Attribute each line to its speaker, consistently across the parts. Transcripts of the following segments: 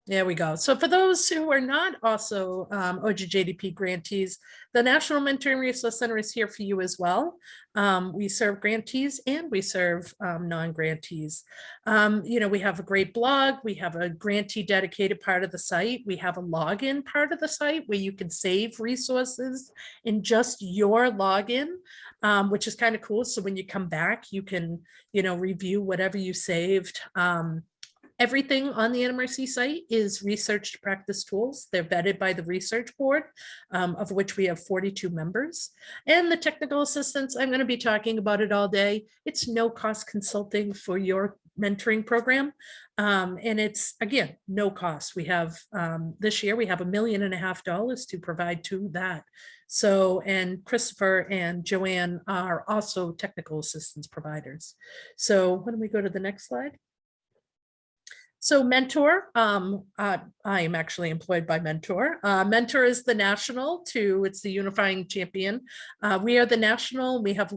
Speaker 1: There we go. So for those who are not also OJJDP grantees, the National Mentoring Resource Center is here for you as well. We serve grantees and we serve non-grantees. We have a great blog. We have a grantee dedicated part of the site. We have a login part of the site where you can save resources in just your login, which is kind of cool. So when you come back, you can, review whatever you saved. Everything on the NMRC site is research to practice tools. They're vetted by the research board, of which we have 42 members. And the technical assistance, I'm going to be talking about it all day. It's no cost consulting for your mentoring program. And it's, again, no cost. We have, this year, we have $1.5 million to provide to that. So, and Christopher and Joanne are also technical assistance providers. So when we go to the next slide. So Mentor, I am actually employed by Mentor. Mentor is the national it's the unifying champion. We are the national, we have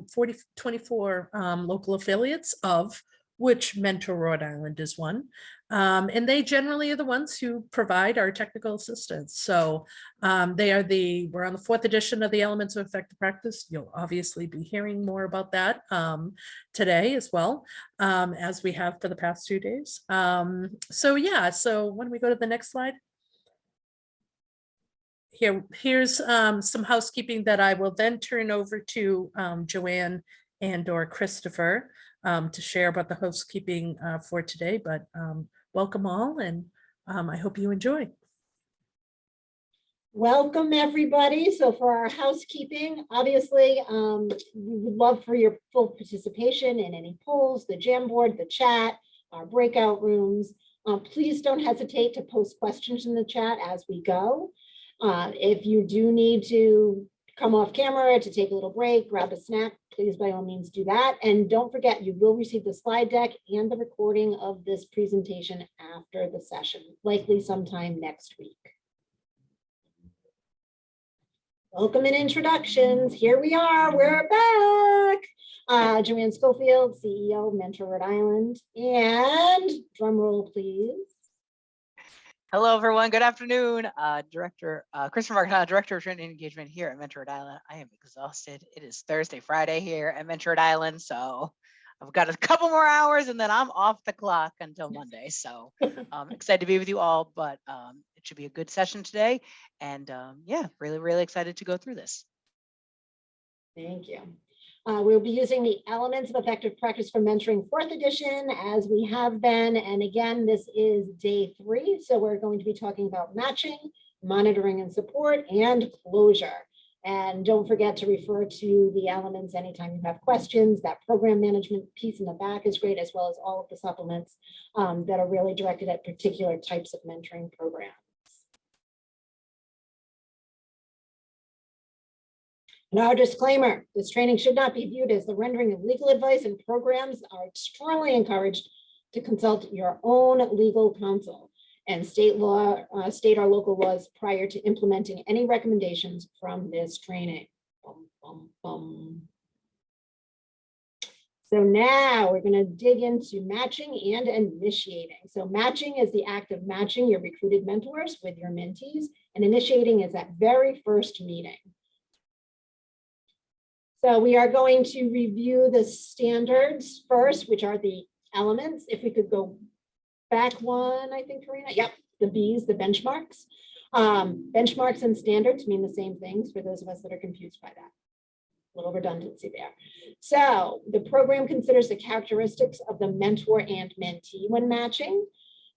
Speaker 1: 24 local affiliates, of which Mentor Rhode Island is one. And they generally are the ones who provide our technical assistance. So we're on the 4th edition of the Elements of Effective Practice. You'll obviously be hearing more about that today as well, as we have for the past 2 days. So when we go to the next slide. Here's some housekeeping that I will then turn over to Joanne and/or Christopher to share about the housekeeping for today, but welcome all, and I hope you enjoy.
Speaker 2: Welcome everybody. So for our housekeeping, obviously, we would love for your full participation in any polls, the Jamboard, the chat, our breakout rooms. Please don't hesitate to post questions in the chat as we go. If you do need to come off camera to take a little break, grab a snack, please by all means do that. And don't forget, you will receive the slide deck and the recording of this presentation after the session, likely sometime next week. Welcome and introductions. Here we are, we're back. Joanne Schofield, CEO of Mentor Rhode Island. And drum roll, please.
Speaker 3: Hello, everyone. Good afternoon. Director Christopher Marcano, Director of Training and Engagement here at Mentor Rhode Island. I am exhausted. It is Thursday, Friday here at Mentor Rhode Island. So I've got a couple more hours and then I'm off the clock until Monday. So I'm excited to be with you all, but it should be a good session today. And yeah, really, really excited to go through this.
Speaker 2: Thank you. We'll be using the Elements of Effective Practice for Mentoring 4th edition as we have been. And again, this is day 3. So we're going to be talking about matching, monitoring and support, and closure. And don't forget to refer to the elements anytime you have questions. That program management piece in the back is great, as well as all of the supplements that are really directed at particular types of mentoring programs. And our disclaimer, this training should not be viewed as the rendering of legal advice, and programs are strongly encouraged to consult your own legal counsel and state or local laws prior to implementing any recommendations from this training. So now we're going to dig into matching and initiating. So matching is the act of matching your recruited mentors with your mentees, and initiating is that very first meeting. So we are going to review the standards first, which are the elements. If we could go back one, I think, Karina. Yep, the B's, the benchmarks. Benchmarks and standards mean the same things for those of us that are confused by that. A little redundancy there. So the program considers the characteristics of the mentor and mentee when matching.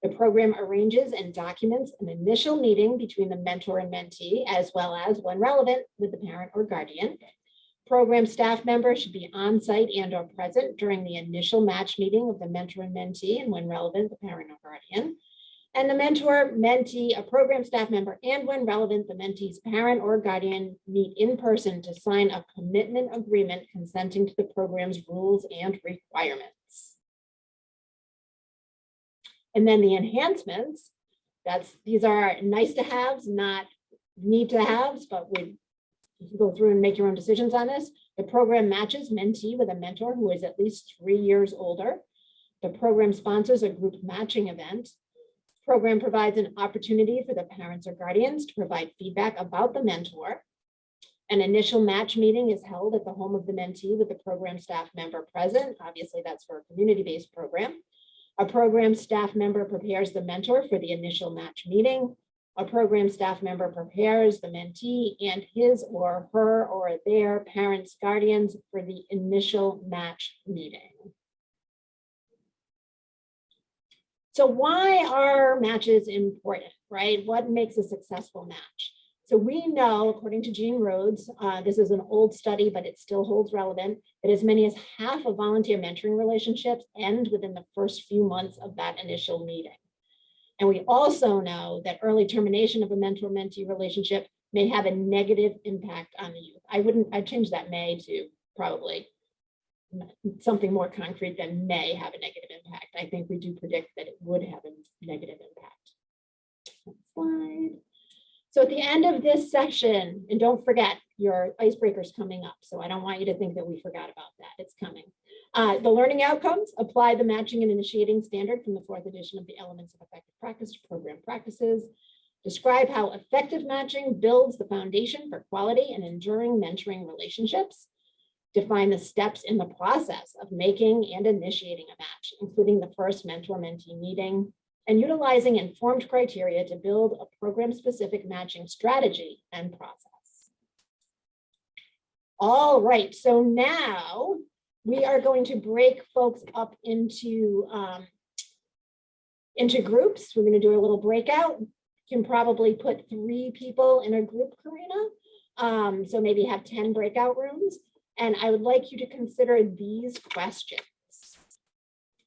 Speaker 2: The program arranges and documents an initial meeting between the mentor and mentee, as well as, when relevant, with the parent or guardian. Program staff members should be on site and or present during the initial match meeting of the mentor and mentee, and when relevant, the parent or guardian. And the mentor, mentee, a program staff member, and when relevant, the mentee's parent or guardian meet in person to sign a commitment agreement consenting to the program's rules and requirements. And then the enhancements, these are nice to haves, not need to haves, but you can go through and make your own decisions on this. The program matches mentee with a mentor who is at least 3 years older. The program sponsors a group matching event. Program provides an opportunity for the parents or guardians to provide feedback about the mentor. An initial match meeting is held at the home of the mentee with the program staff member present. Obviously, that's for a community-based program. A program staff member prepares the mentor for the initial match meeting. A program staff member prepares the mentee and his or her or their parents, guardians for the initial match meeting. So why are matches important, right? What makes a successful match? So we know, according to Jean Rhodes, this is an old study, but it still holds relevant, that as many as half of volunteer mentoring relationships end within the first few months of that initial meeting. And we also know that early termination of a mentor-mentee relationship may have a negative impact on the youth. I'd change that may to probably something more concrete than may have a negative impact. I think we do predict that it would have a negative impact. Next slide. So at the end of this section, and don't forget your icebreaker's coming up. So I don't want you to think that we forgot about that. It's coming. The learning outcomes: apply the matching and initiating standard from the 4th edition of the Elements of Effective Practice to program practices. Describe how effective matching builds the foundation for quality and enduring mentoring relationships. Define the steps in the process of making and initiating a match, including the first mentor-mentee meeting, and utilizing informed criteria to build a program-specific matching strategy and process. All right, so now we are going to break folks up into groups. We're going to do a little breakout. You can probably put 3 people in a group, Karina. So maybe have 10 breakout rooms. And I would like you to consider these questions.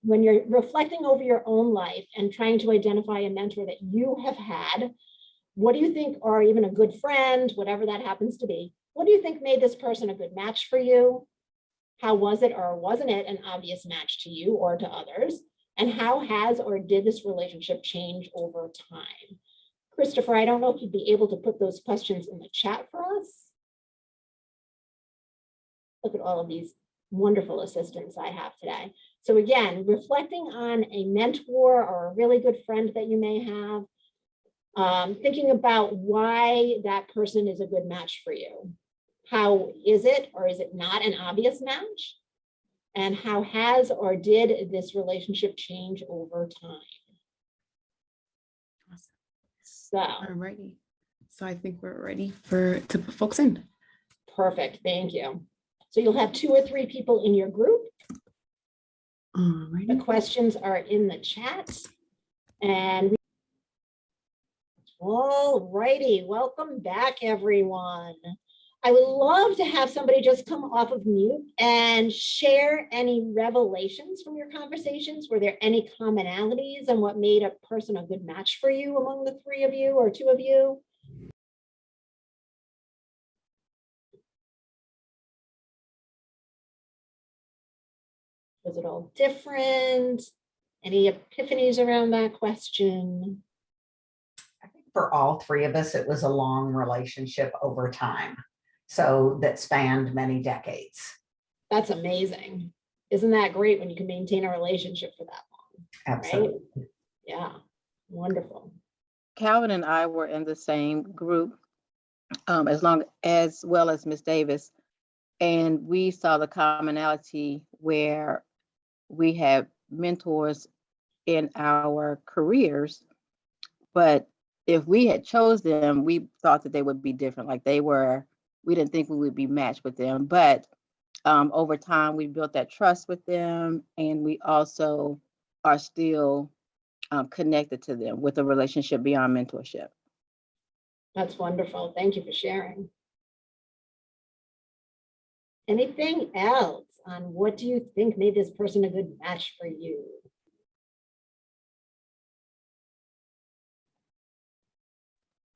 Speaker 2: When you're reflecting over your own life and trying to identify a mentor that you have had, what do you think, or even a good friend, whatever that happens to be, what do you think made this person a good match for you? How was it or wasn't it an obvious match to you or to others? And how has or did this relationship change over time? Christopher, I don't know if you'd be able to put those questions in the chat for us. Look at all of these wonderful assistants I have today. So again, reflecting on a mentor or a really good friend that you may have, thinking about why that person is a good match for you. How is it or is it not an obvious match? And how has or did this relationship change over time?
Speaker 4: Awesome.
Speaker 2: So,
Speaker 4: All righty. So I think we're ready to put folks in.
Speaker 2: perfect, thank you. So you'll have 2 or 3 people in your group.
Speaker 4: All
Speaker 2: The
Speaker 4: righty.
Speaker 2: questions are in the chat. And all righty, welcome back, everyone. I would love to have somebody just come off of mute and share any revelations from your conversations. Were there any commonalities on what made a person a good match for you among the 3 of you or 2 of you? Was it all different? Any epiphanies around that question?
Speaker 5: I think for all 3 of us, it was a long relationship over time. So that spanned many decades.
Speaker 2: That's amazing. Isn't that great when you can maintain a relationship for that long?
Speaker 5: Absolutely.
Speaker 2: Right? Yeah, wonderful.
Speaker 6: Calvin and I were in the same group as well as Miss Davis, and we saw the commonality where we have mentors in our careers, but if we had chose them, we thought that they would be different. Like we didn't think we would be matched with them, but over time we built that trust with them, and we also are still connected to them with a relationship beyond mentorship.
Speaker 2: That's wonderful. Thank you for sharing. Anything else on what do you think made this person a good match for you?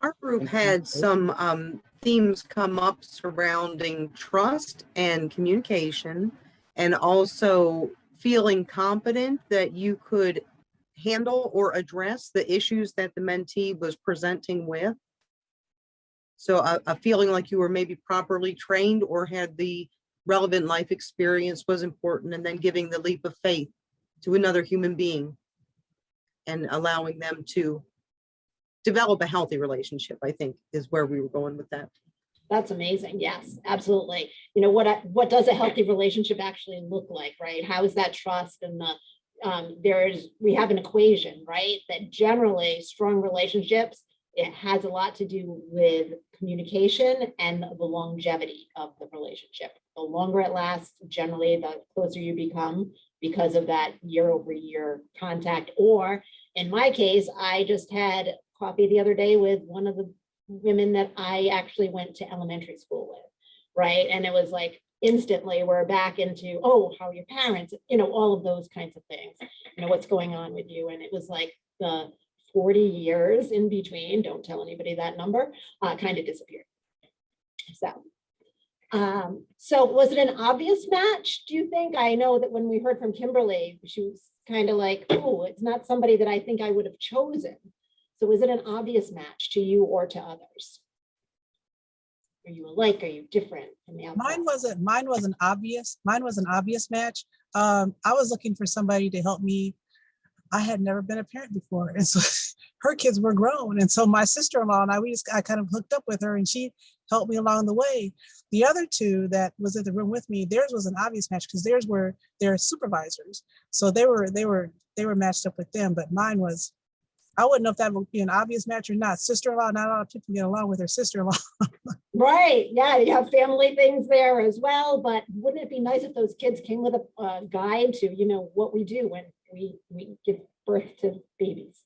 Speaker 7: Our group had some themes come up surrounding trust and communication, and also feeling confident that you could handle or address the issues that the mentee was presenting with. So a feeling like you were maybe properly trained or had the relevant life experience was important, and then giving the leap of faith to another human being. and allowing them to develop a healthy relationship, I think, is where we were going with that.
Speaker 2: That's amazing. Yes, absolutely. You know, what does a healthy relationship actually look like, right? How is that trust? And we have an equation, right? That generally strong relationships, it has a lot to do with communication and the longevity of the relationship. The longer it lasts, generally, the closer you become because of that year-over-year contact. Or in my case, I just had coffee the other day with one of the women that I actually went to elementary school with, right? And it was like instantly we're back into, oh, how are your parents? You know, all of those kinds of things. You know, what's going on with you? And it was like the 40 years in between, don't tell anybody that number, kind of disappeared. So was it an obvious match, do you think? I know that when we heard from Kimberly, she was kind of like, oh, it's not somebody that I think I would have chosen. So was it an obvious match to you or to others? Are you alike? Are you different from the outside?
Speaker 8: Mine was an obvious match. I was looking for somebody to help me. I had never been a parent before. And so her kids were grown. And so my sister-in-law and I kind of hooked up with her and she helped me along the way. The other two that was in the room with me, theirs was an obvious match because they're supervisors. So they were matched up with them, but mine was, I wouldn't know if that would be an obvious match or not. Sister-in-law, not a lot of people get along with her sister-in-law.
Speaker 2: Right. Yeah, you have family things there as well. But wouldn't it be nice if those kids came with a guide to, you know, what we do when we give birth to babies?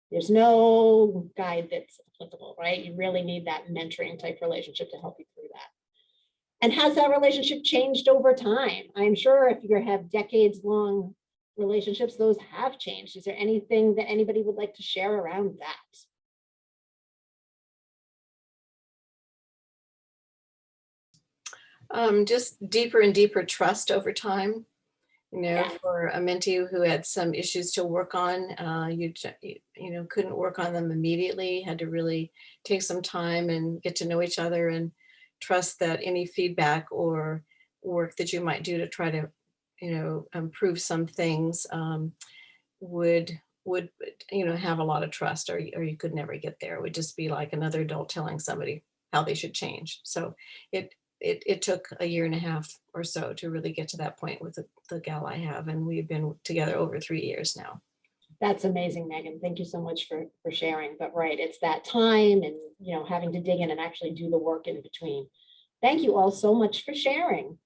Speaker 2: There's no guide that's applicable, right? You really need that mentoring type relationship to help you through that. And has that relationship changed over time? I'm sure if you have decades long relationships, those have changed. Is there anything that anybody would like to share around that?
Speaker 9: Just deeper and deeper trust over time. You know,
Speaker 2: Yes.
Speaker 9: for a mentee who had some issues to work on, you know, couldn't work on them immediately, had to really take some time and get to know each other and trust that any feedback or work that you might do to try to, you know, improve some things would you know, have a lot of trust, or you could never get there. It would just be like another adult telling somebody how they should change. So it took a year and a half or so to really get to that point with the gal I have, and we've been together over 3 years now.
Speaker 2: That's amazing, Megan. Thank you so much for sharing. But right, it's that time and, you know, having to dig in and actually do the work in between. Thank you all so much for sharing.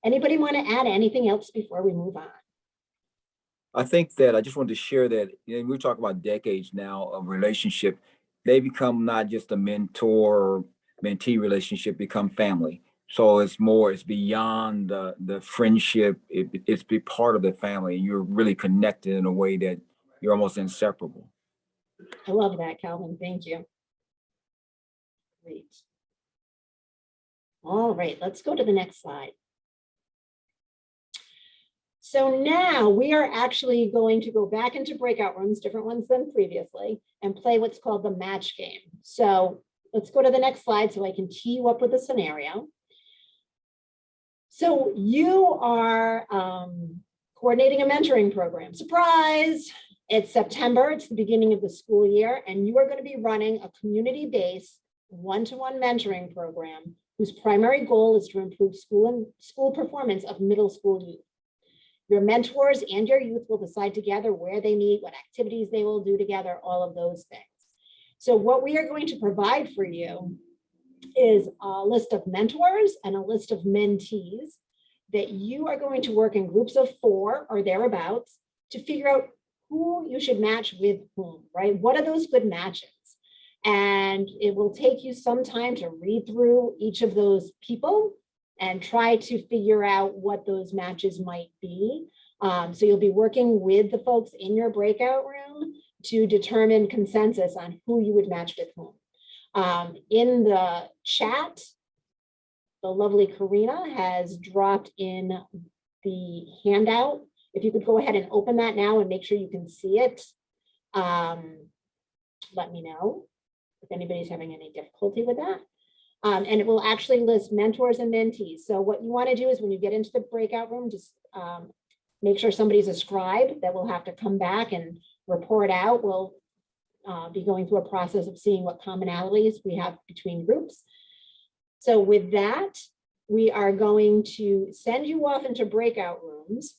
Speaker 2: Anybody want to add anything else before we move on?
Speaker 10: I think that I just wanted to share that, you know, we're talking about decades now of relationship. They become not just a mentor mentee relationship, become family. So it's beyond the friendship. It's be part of the family. You're really connected in a way that you're almost inseparable.
Speaker 2: I love that, Calvin. Thank you. Great. All right, let's go to the next slide. So now we are actually going to go back into breakout rooms, different ones than previously, and play what's called the match game. So let's go to the next slide so I can tee you up with a scenario. So you are coordinating a mentoring program. Surprise! It's September, it's the beginning of the school year, and you are going to be running a community-based one-to-one mentoring program whose primary goal is to improve school performance of middle school youth. Your mentors and your youth will decide together where they meet, what activities they will do together, all of those things. So what we are going to provide for you is a list of mentors and a list of mentees that you are going to work in groups of 4 or thereabouts to figure out who you should match with whom, right? What are those good matches? And it will take you some time to read through each of those people and try to figure out what those matches might be. So you'll be working with the folks in your breakout room to determine consensus on who you would match with whom. In the chat, the lovely Karina has dropped in the handout. If you could go ahead and open that now and make sure you can see it. Let me know if anybody's having any difficulty with that. And it will actually list mentors and mentees. So what you want to do is when you get into the breakout room, just make sure somebody's a scribe that will have to come back and report out. We'll be going through a process of seeing what commonalities we have between groups. So with that, we are going to send you off into breakout rooms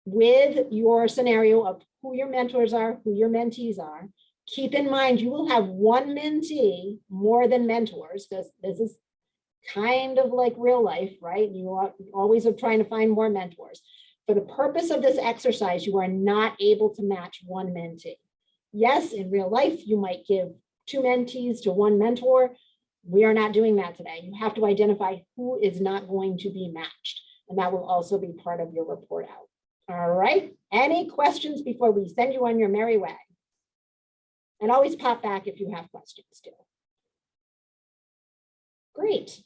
Speaker 2: with your scenario of who your mentors are, who your mentees are. Keep in mind, you will have one mentee more than mentors, because this is kind of like real life, right? You always are trying to find more mentors. For the purpose of this exercise, you are not able to match one mentee. Yes, in real life, you might give 2 mentees to 1 mentor. We are not doing that today. You have to identify who is not going to be matched, and that will also be part of your report out. All right, any questions before we send you on your merry way? And always pop back if you have questions too. Great.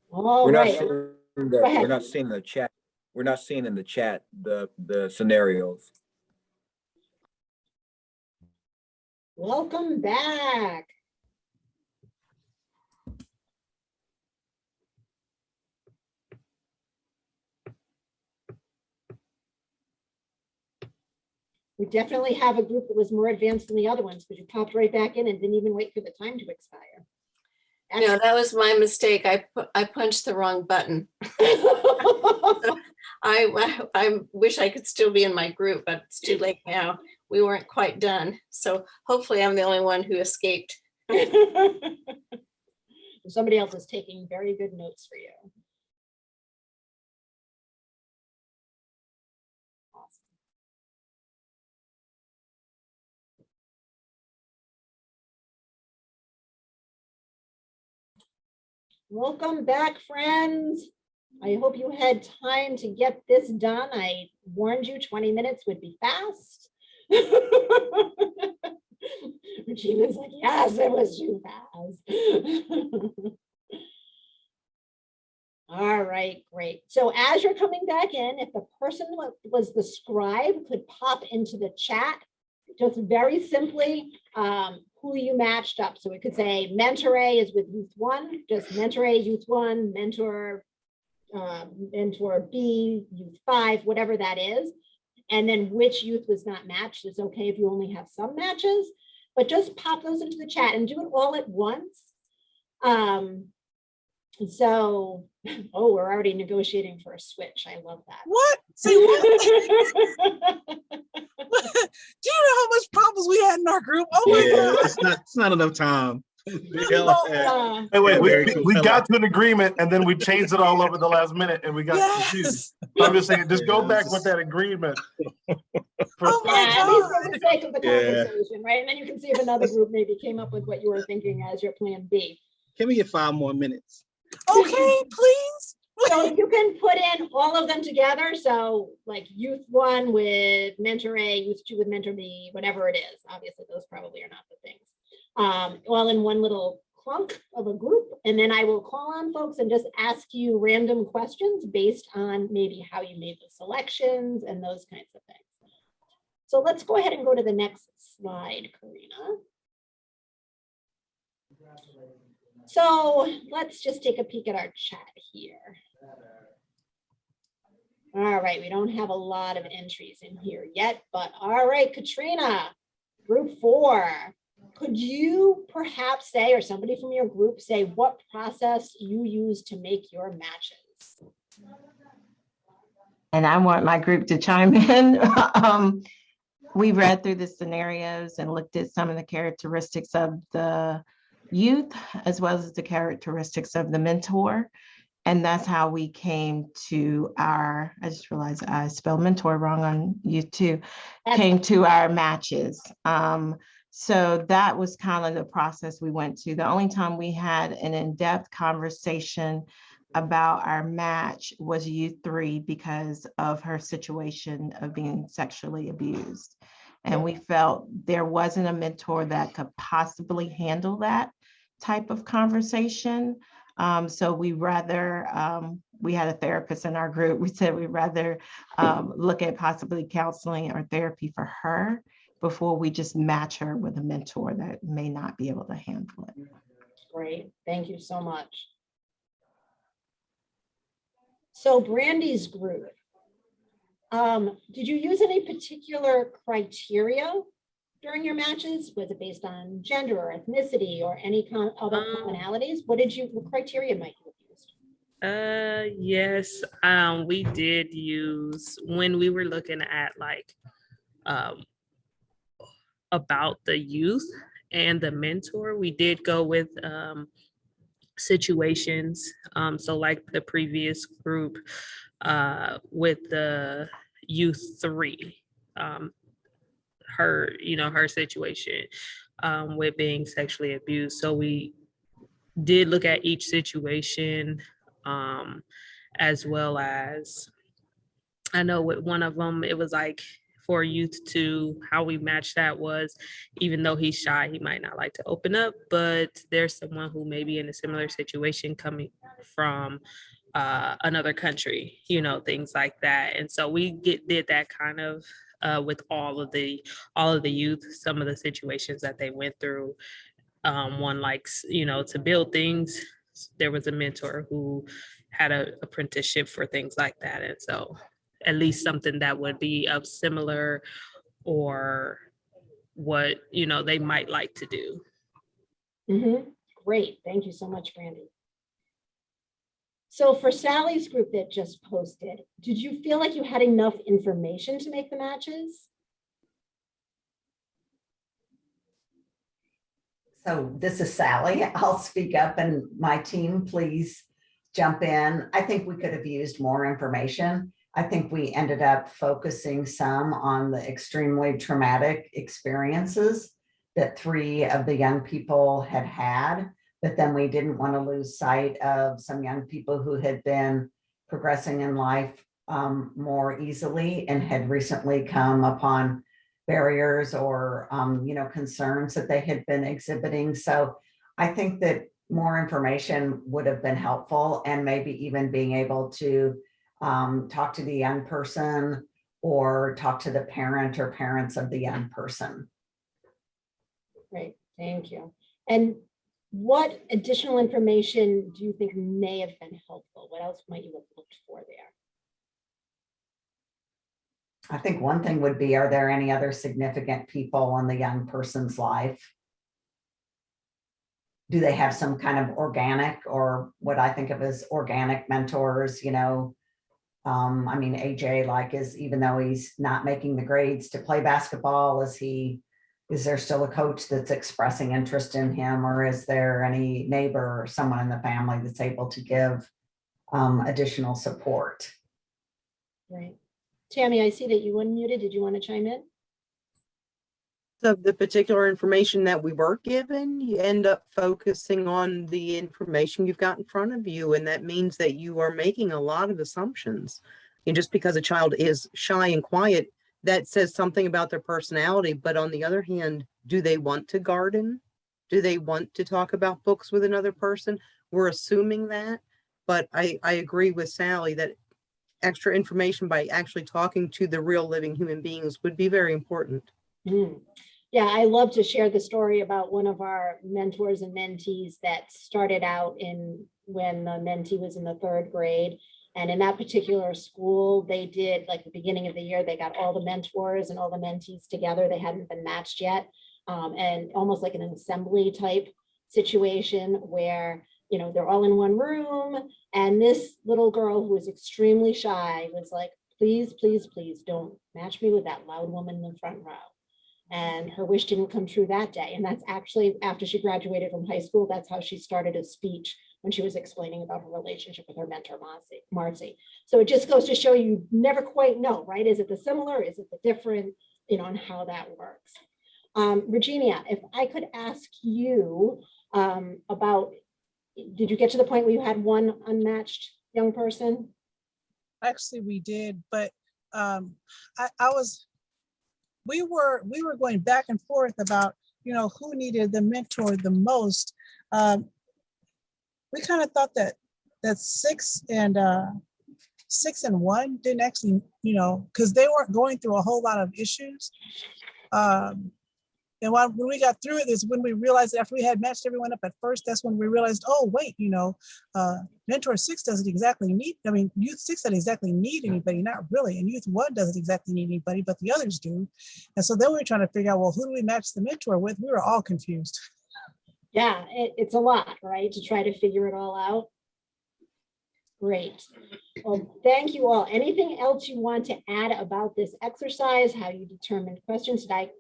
Speaker 2: All right.
Speaker 10: We're not seeing the chat. We're not seeing in the chat the scenarios.
Speaker 2: Welcome back. We definitely have a group that was more advanced than the other ones, because you popped right back in and didn't even wait for the time to expire.
Speaker 9: No, that was my mistake. I punched the wrong button. I wish I could still be in my group, but it's too late now. We weren't quite done. So hopefully I'm the only one who escaped.
Speaker 2: Somebody else is taking very good notes for you. Welcome back, friends. I hope you had time to get this done. I warned you 20 minutes would be fast. Regina's like, yes, it was too fast. All right, great. So as you're coming back in, if the person was the scribe, could pop into the chat, just very simply, who you matched up. So it could say mentor A is with youth 1, just mentor A, youth 1, mentor B, youth 5, whatever that is. And then which youth was not matched. It's okay if you only have some matches, but just pop those into the chat and do it all at once. So, oh, we're already negotiating for a switch. I love that.
Speaker 8: What? Say what? Do you know how much problems we had in our group? Oh my God.
Speaker 11: It's not enough time.
Speaker 2: Hey,
Speaker 12: wait, we got to an agreement and then we changed it all over the last minute and we got confused. I'm just saying, just go back with that agreement.
Speaker 2: At least for the sake of the conversation, right? And then you can see if another group maybe came up with what you were thinking as your plan B.
Speaker 11: Can we get 5 more minutes?
Speaker 8: Okay, please.
Speaker 2: So you can put in all of them together. So like youth 1 with mentor A, youth 2 with mentor B, whatever it is. Obviously, those probably are not the things. All in one little clunk of a group. And then I will call on folks and just ask you random questions based on maybe how you made the selections and those kinds of things. So let's go ahead and go to the next slide, Karina. So let's just take a peek at our chat here. All right, we don't have a lot of entries in here yet, but all right, Katrina, group 4. Could you perhaps say, or somebody from your group say, what process you use to make your matches?
Speaker 6: And I want my group to chime in. We read through the scenarios and looked at some of the characteristics of the youth, as well as the characteristics of the mentor. And that's how we came to our, I just realized I spelled mentor wrong on youth too, came to our matches. So that was kind of the process we went to. The only time we had an in-depth conversation about our match was youth 3 because of her situation of being sexually abused. And we felt there wasn't a mentor that could possibly handle that type of conversation. So we rather, we had a therapist in our group. We said we'd rather look at possibly counseling or therapy for her before we just match her with a mentor that may not be able to handle it.
Speaker 2: Great, thank you so much. So Brandy's group, Did you use any particular criteria during your matches? Was it based on gender or ethnicity or any other commonalities? What criteria might you have used?
Speaker 13: Yes, we did use when we were looking at like about the youth and the mentor, we did go with situations. So like the previous group with the youth 3, her situation with being sexually abused. So we did look at each situation, as well as, I know with one of them, it was like for youth 2, how we matched that was, even though he's shy, he might not like to open up, but there's someone who may be in a similar situation coming from another country, things like that. And so we did that kind of with all of the youth, some of the situations that they went through. One likes, to build things. There was a mentor who had an apprenticeship for things like that. And so at least something that would be of similar or what, they might like to do.
Speaker 2: Great. Thank you so much, Brandy. So for Sally's group that just posted, did you feel like you had enough information to make the matches?
Speaker 5: So this is Sally. I'll speak up and my team, please jump in. I think we could have used more information. I think we ended up focusing some on the extremely traumatic experiences that 3 of the young people had had, but then we didn't want to lose sight of some young people who had been progressing in life more easily and had recently come upon barriers or concerns that they had been exhibiting. So I think that more information would have been helpful, and maybe even being able to talk to the young person or talk to the parent or parents of the young person.
Speaker 2: Great, thank you. And what additional information do you think may have been helpful? What else might you have looked for there?
Speaker 5: I think one thing would be, are there any other significant people in the young person's life? Do they have some kind of organic, or what I think of as organic mentors? I mean, AJ, even though he's not making the grades to play basketball, is there still a coach that's expressing interest in him, or is there any neighbor or someone in the family that's able to give additional support?
Speaker 2: Right. Tammy, I see that you unmuted. Did you want to chime in?
Speaker 7: Of the particular information that we were given, you end up focusing on the information you've got in front of you. And that means that you are making a lot of assumptions. And just because a child is shy and quiet, that says something about their personality. But on the other hand, do they want to garden? Do they want to talk about books with another person? We're assuming that. But I agree with Sally that extra information by actually talking to the real living human beings would be very important.
Speaker 2: Yeah, I love to share the story about one of our mentors and mentees that started out when the mentee was in the 3rd grade. And in that particular school, they did, like the beginning of the year, they got all the mentors and all the mentees together. They hadn't been matched yet. And almost like an assembly type situation where, they're all in one room. And this little girl who was extremely shy was like, please, please, please don't match me with that loud woman in the front row. And her wish didn't come true that day. And that's actually after she graduated from high school. That's how she started a speech when she was explaining about her relationship with her mentor, Marcy. So it just goes to show you never quite know, right? Is it the similar? Is it the different, and how that works? Regina, if I could ask you about, did you get to the point where you had one unmatched young person?
Speaker 8: Actually, we did, but we were going back and forth about, who needed the mentor the most. We kind of thought that 6 and 1 didn't actually, because they weren't going through a whole lot of issues. And when we got through this, when we realized after we had matched everyone up at first, that's when we realized, oh, wait, mentor 6 doesn't exactly need, youth 6 doesn't exactly need anybody, not really. And youth 1 doesn't exactly need anybody, but the others do. And so then we were trying to figure out, well, who do we match the mentor with? We were all confused.
Speaker 2: Yeah, it's a lot, right? To try to figure it all out. Great. Well, thank you all. Anything else you want to add about this exercise, how you determined questions? Did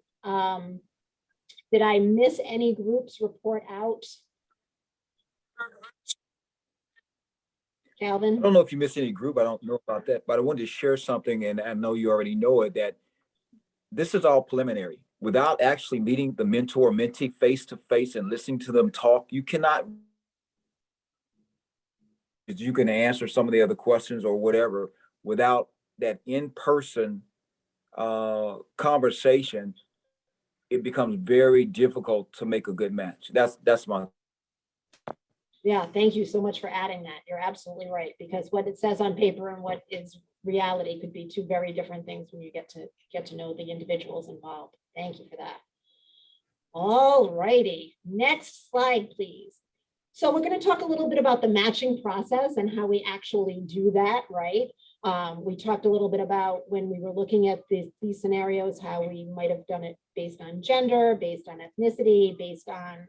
Speaker 2: I miss any groups report out?
Speaker 10: I
Speaker 2: Calvin?
Speaker 10: don't know if you missed any group. I don't know about that, but I wanted to share something, and I know you already know it, that this is all preliminary. Without actually meeting the mentor or mentee face to face and listening to them talk, you cannot. You can answer some of the other questions or whatever without that in-person conversation. It becomes very difficult to make a good match. That's my.
Speaker 2: Yeah, thank you so much for adding that. You're absolutely right, because what it says on paper and what is reality could be two very different things when you get to know the individuals involved. Thank you for that. All righty, next slide, please. So we're going to talk a little bit about the matching process and how we actually do that, right? We talked a little bit about when we were looking at these scenarios, how we might have done it based on gender, based on ethnicity, based on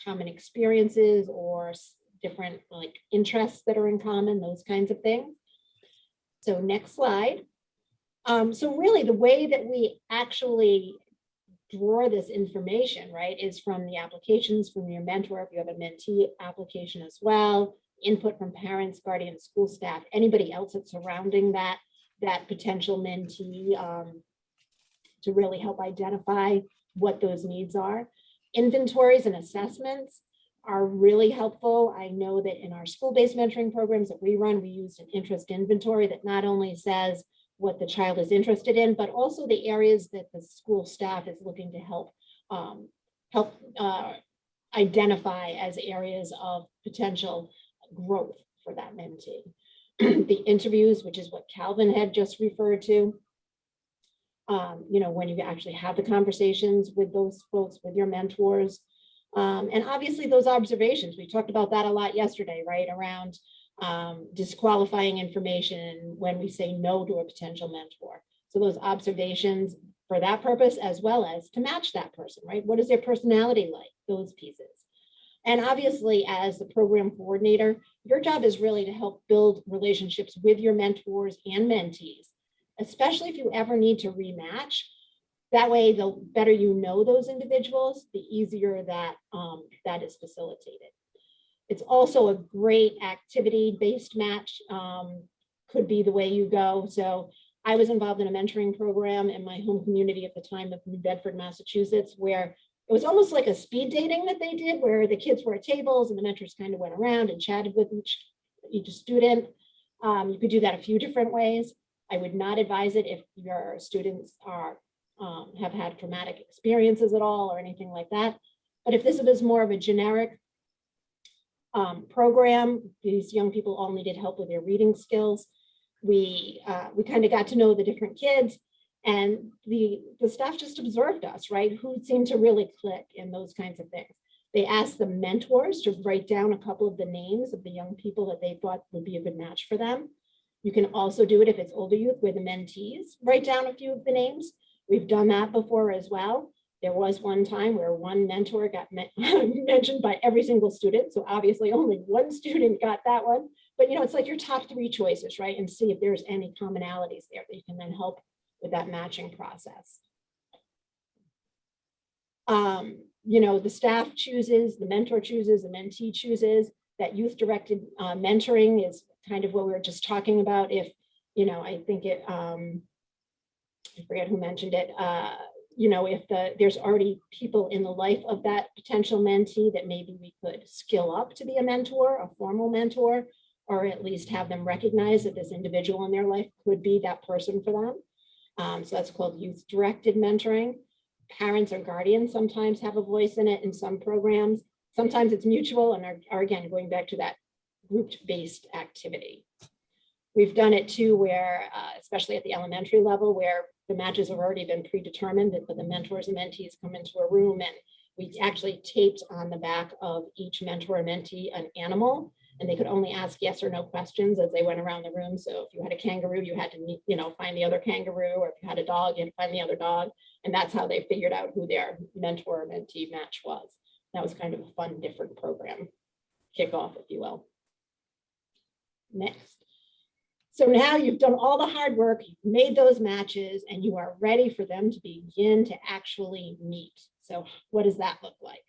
Speaker 2: common experiences or different like interests that are in common, those kinds of things. So next slide. So really the way that we actually draw this information, right, is from the applications from your mentor, if you have a mentee application as well, input from parents, guardians, school staff, anybody else that's surrounding that potential mentee to really help identify what those needs are. Inventories and assessments are really helpful. I know that in our school-based mentoring programs that we run, we use an interest inventory that not only says what the child is interested in, but also the areas that the school staff is looking to help identify as areas of potential growth for that mentee. The interviews, which is what Calvin had just referred to, when you actually have the conversations with those folks, with your mentors, and obviously those observations. We talked about that a lot yesterday, right, around disqualifying information when we say no to a potential mentor. So those observations for that purpose, as well as to match that person, right? What is their personality like? Those pieces. And obviously, as the program coordinator, your job is really to help build relationships with your mentors and mentees, especially if you ever need to rematch. That way, the better you know those individuals, the easier that that is facilitated. It's also a great activity-based match, could be the way you go. So I was involved in a mentoring program in my home community at the time of New Bedford, Massachusetts, where it was almost like a speed dating that they did, where the kids were at tables and the mentors kind of went around and chatted with each student. You could do that a few different ways. I would not advise it if your students are have had traumatic experiences at all or anything like that. But if this was more of a generic program, these young people all needed help with their reading skills. We kind of got to know the different kids, and the staff just observed us, right? Who seemed to really click in those kinds of things. They asked the mentors to write down a couple of the names of the young people that they thought would be a good match for them. You can also do it if it's older youth where the mentees write down a few of the names. We've done that before as well. There was one time where one mentor got mentioned by every single student. So obviously only one student got that one. But it's like your top 3 choices, right? And see if there's any commonalities there that you can then help with that matching process. The staff chooses, the mentor chooses, the mentee chooses. That youth-directed mentoring is kind of what we were just talking about. If, I think it, I forget who mentioned it, if there's already people in the life of that potential mentee that maybe we could skill up to be a mentor, a formal mentor, or at least have them recognize that this individual in their life could be that person for them. So that's called youth-directed mentoring. Parents or guardians sometimes have a voice in it in some programs. Sometimes it's mutual and are again, going back to that group-based activity. We've done it too where, especially at the elementary level, where the matches have already been predetermined, but the mentors and mentees come into a room, and we actually taped on the back of each mentor and mentee an animal, and they could only ask yes or no questions as they went around the room. So if you had a kangaroo, you had to, find the other kangaroo, or if you had a dog, you had to find the other dog. And that's how they figured out who their mentor or mentee match was. That was kind of a fun, different program kickoff, if you will. Next. So now you've done all the hard work, you've made those matches, and you are ready for them to begin to actually meet. So what does that look like?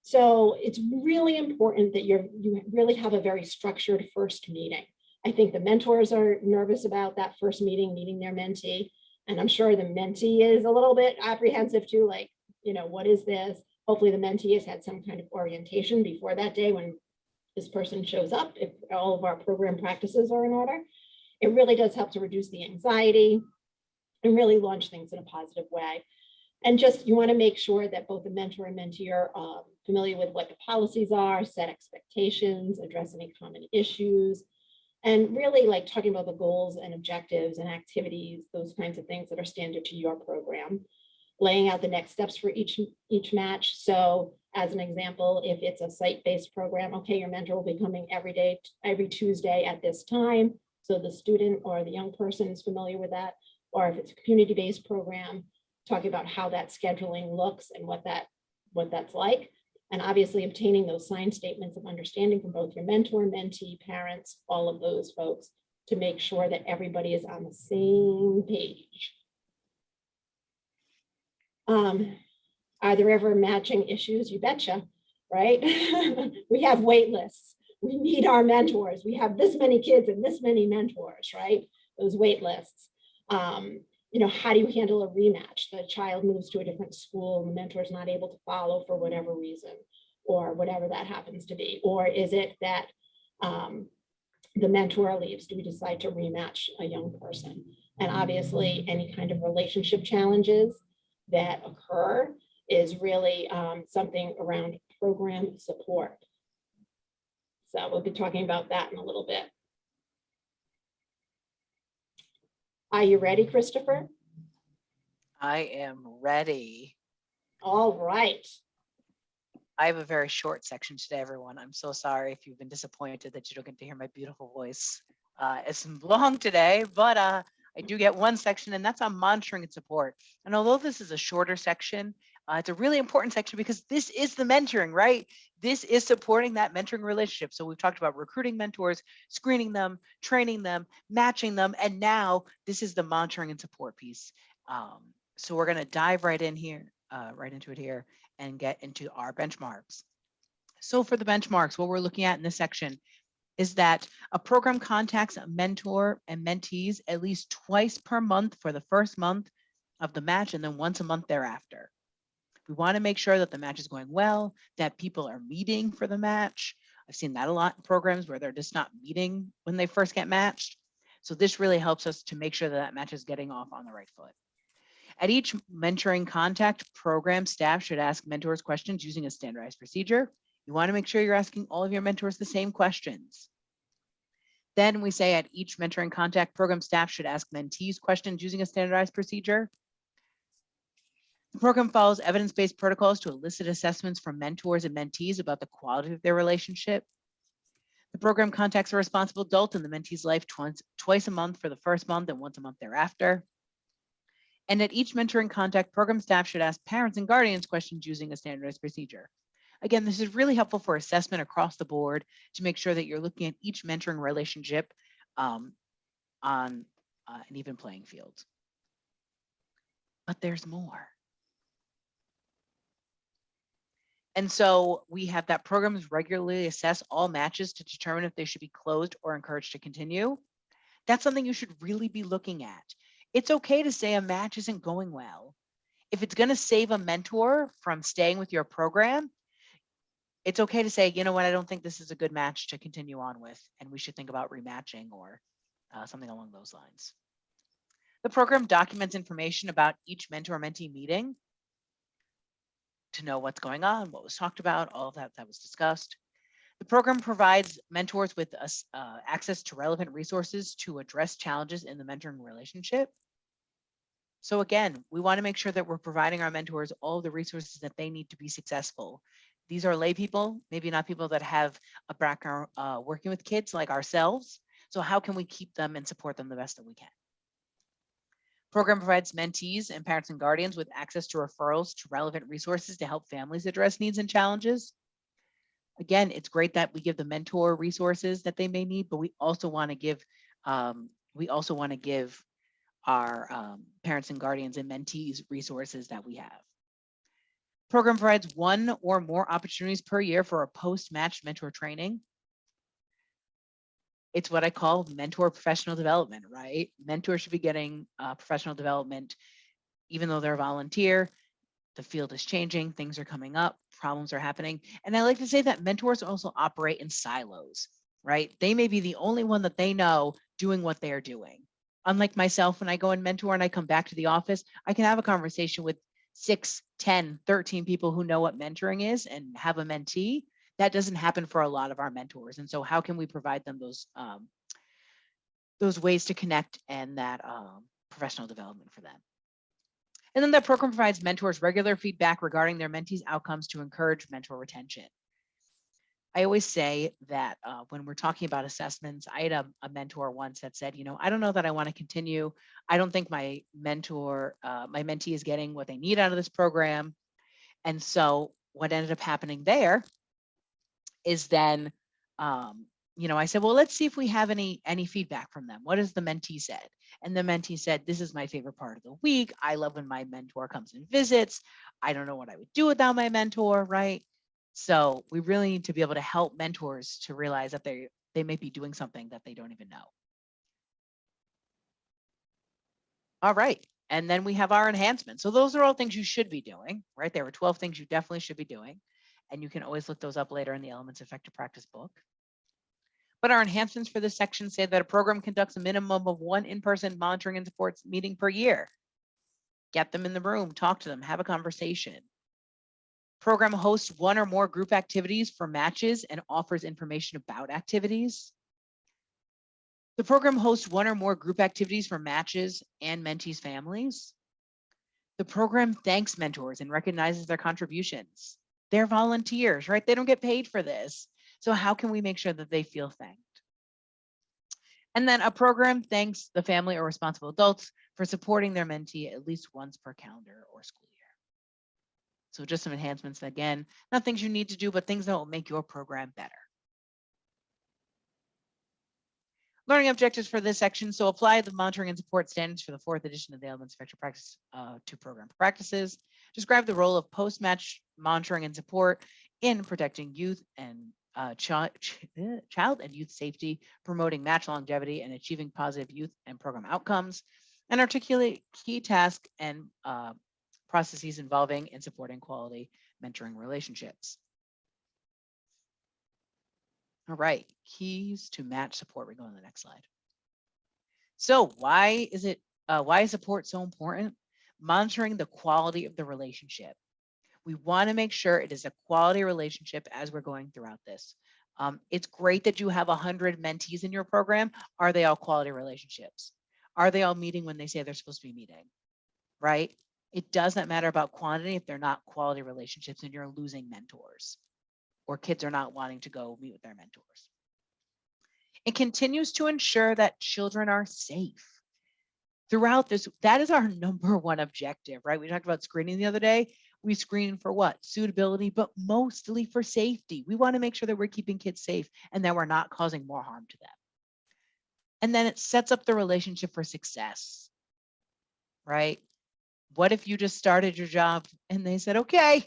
Speaker 2: So it's really important that you really have a very structured first meeting. I think the mentors are nervous about that first meeting, meeting their mentee. And I'm sure the mentee is a little bit apprehensive too, like, what is this? Hopefully the mentee has had some kind of orientation before that day when this person shows up, if all of our program practices are in order. It really does help to reduce the anxiety and really launch things in a positive way. And just, you want to make sure that both the mentor and mentee are familiar with what the policies are, set expectations, address any common issues, and really like talking about the goals and objectives and activities, those kinds of things that are standard to your program. Laying out the next steps for each match. So as an example, if it's a site-based program, okay, your mentor will be coming every Tuesday at this time. So the student or the young person is familiar with that. Or if it's a community-based program, talking about how that scheduling looks and what that's like. And obviously obtaining those signed statements of understanding from both your mentor, mentee, parents, all of those folks, to make sure that everybody is on the same page. Are there ever matching issues? You betcha, right? We have wait lists. We need our mentors. We have this many kids and this many mentors, right? Those wait lists. How do you handle a rematch? The child moves to a different school and the mentor is not able to follow for whatever reason, or whatever that happens to be. Or is it that the mentor leaves? Do we decide to rematch a young person? And obviously any kind of relationship challenges that occur is really something around program support. So we'll be talking about that in a little bit. Are you ready, Christopher?
Speaker 3: I am ready.
Speaker 2: All right.
Speaker 3: I have a very short section today, everyone. I'm so sorry if you've been disappointed that you don't get to hear my beautiful voice. It's long today, but I do get one section, and that's on monitoring and support. And although this is a shorter section, it's a really important section because this is the mentoring, right? This is supporting that mentoring relationship. So we've talked about recruiting mentors, screening them, training them, matching them, and now this is the monitoring and support piece. So we're going to dive right into it here and get into our benchmarks. So for the benchmarks, what we're looking at in this section is that a program contacts a mentor and mentees at least twice per month for the first month of the match, and then once a month thereafter. We want to make sure that the match is going well, that people are meeting for the match. I've seen that a lot in programs where they're just not meeting when they first get matched. So this really helps us to make sure that that match is getting off on the right foot. At each mentoring contact, program staff should ask mentors questions using a standardized procedure. You want to make sure you're asking all of your mentors the same questions. Then we say at each mentoring contact, program staff should ask mentees questions using a standardized procedure. The program follows evidence-based protocols to elicit assessments from mentors and mentees about the quality of their relationship. The program contacts a responsible adult in the mentee's life twice a month for the first month and once a month thereafter. And at each mentoring contact, program staff should ask parents and guardians questions using a standardized procedure. Again, this is really helpful for assessment across the board to make sure that you're looking at each mentoring relationship on an even playing field. But there's more. And so we have that programs regularly assess all matches to determine if they should be closed or encouraged to continue. That's something you should really be looking at. It's okay to say a match isn't going well. If it's going to save a mentor from staying with your program, it's okay to say, you know what, I don't think this is a good match to continue on with, and we should think about rematching or something along those lines. The program documents information about each mentor-mentee meeting to know what's going on, what was talked about, all of that was discussed. The program provides mentors with access to relevant resources to address challenges in the mentoring relationship. So again, we want to make sure that we're providing our mentors all the resources that they need to be successful. These are lay people, maybe not people that have a background working with kids like ourselves. So how can we keep them and support them the best that we can? Program provides mentees and parents and guardians with access to referrals to relevant resources to help families address needs and challenges. Again, it's great that we give the mentor resources that they may need, but we also want to give our parents and guardians and mentees resources that we have. Program provides one or more opportunities per year for a post-match mentor training. It's what I call mentor professional development, right? Mentors should be getting professional development, even though they're a volunteer. The field is changing, things are coming up, problems are happening. And I like to say that mentors also operate in silos, right? They may be the only one that they know doing what they are doing. Unlike myself, when I go and mentor and I come back to the office, I can have a conversation with 6, 10, 13 people who know what mentoring is and have a mentee. That doesn't happen for a lot of our mentors. And so how can we provide them those ways to connect and that professional development for them? And then the program provides mentors regular feedback regarding their mentees' outcomes to encourage mentor retention. I always say that when we're talking about assessments, I had a mentor once that said, you know, I don't know that I want to continue. I don't think my mentee is getting what they need out of this program. And so what ended up happening there is then, you know, I said, well, let's see if we have any feedback from them. What has the mentee said? And the mentee said, this is my favorite part of the week. I love when my mentor comes and visits. I don't know what I would do without my mentor, right? So we really need to be able to help mentors to realize that they may be doing something that they don't even know. All right. And then we have our enhancements. So those are all things you should be doing, right? There were 12 things you definitely should be doing. And you can always look those up later in the Elements Effective Practice book. But our enhancements for this section say that a program conducts a minimum of 1 in-person monitoring and support meeting per year. Get them in the room, talk to them, have a conversation. Program hosts 1 or more group activities for matches and offers information about activities. The program hosts 1 or more group activities for matches and mentees' families. The program thanks mentors and recognizes their contributions. They're volunteers, right? They don't get paid for this. So how can we make sure that they feel thanked? And then a program thanks the family or responsible adults for supporting their mentee at least once per calendar or school year. So just some enhancements, again, not things you need to do, but things that will make your program better. Learning objectives for this section. So apply the monitoring and support standards for the 4th edition of the Elements Effective Practice to program practices. Describe the role of post-match monitoring and support in protecting youth and child and youth safety, promoting match longevity, and achieving positive youth and program outcomes, and articulate key tasks and processes involving and supporting quality mentoring relationships. All right, keys to match support. We go on the next slide. So why is support so important? Monitoring the quality of the relationship. We want to make sure it is a quality relationship as we're going throughout this. It's great that you have 100 mentees in your program. Are they all quality relationships? Are they all meeting when they say they're supposed to be meeting, right? It doesn't matter about quantity if they're not quality relationships and you're losing mentors or kids are not wanting to go meet with their mentors. It continues to ensure that children are safe. Throughout this, that is our #1 objective, right? We talked about screening the other day. We screen for what? Suitability, but mostly for safety. We want to make sure that we're keeping kids safe and that we're not causing more harm to them. And then it sets up the relationship for success, right? What if you just started your job and they said, okay,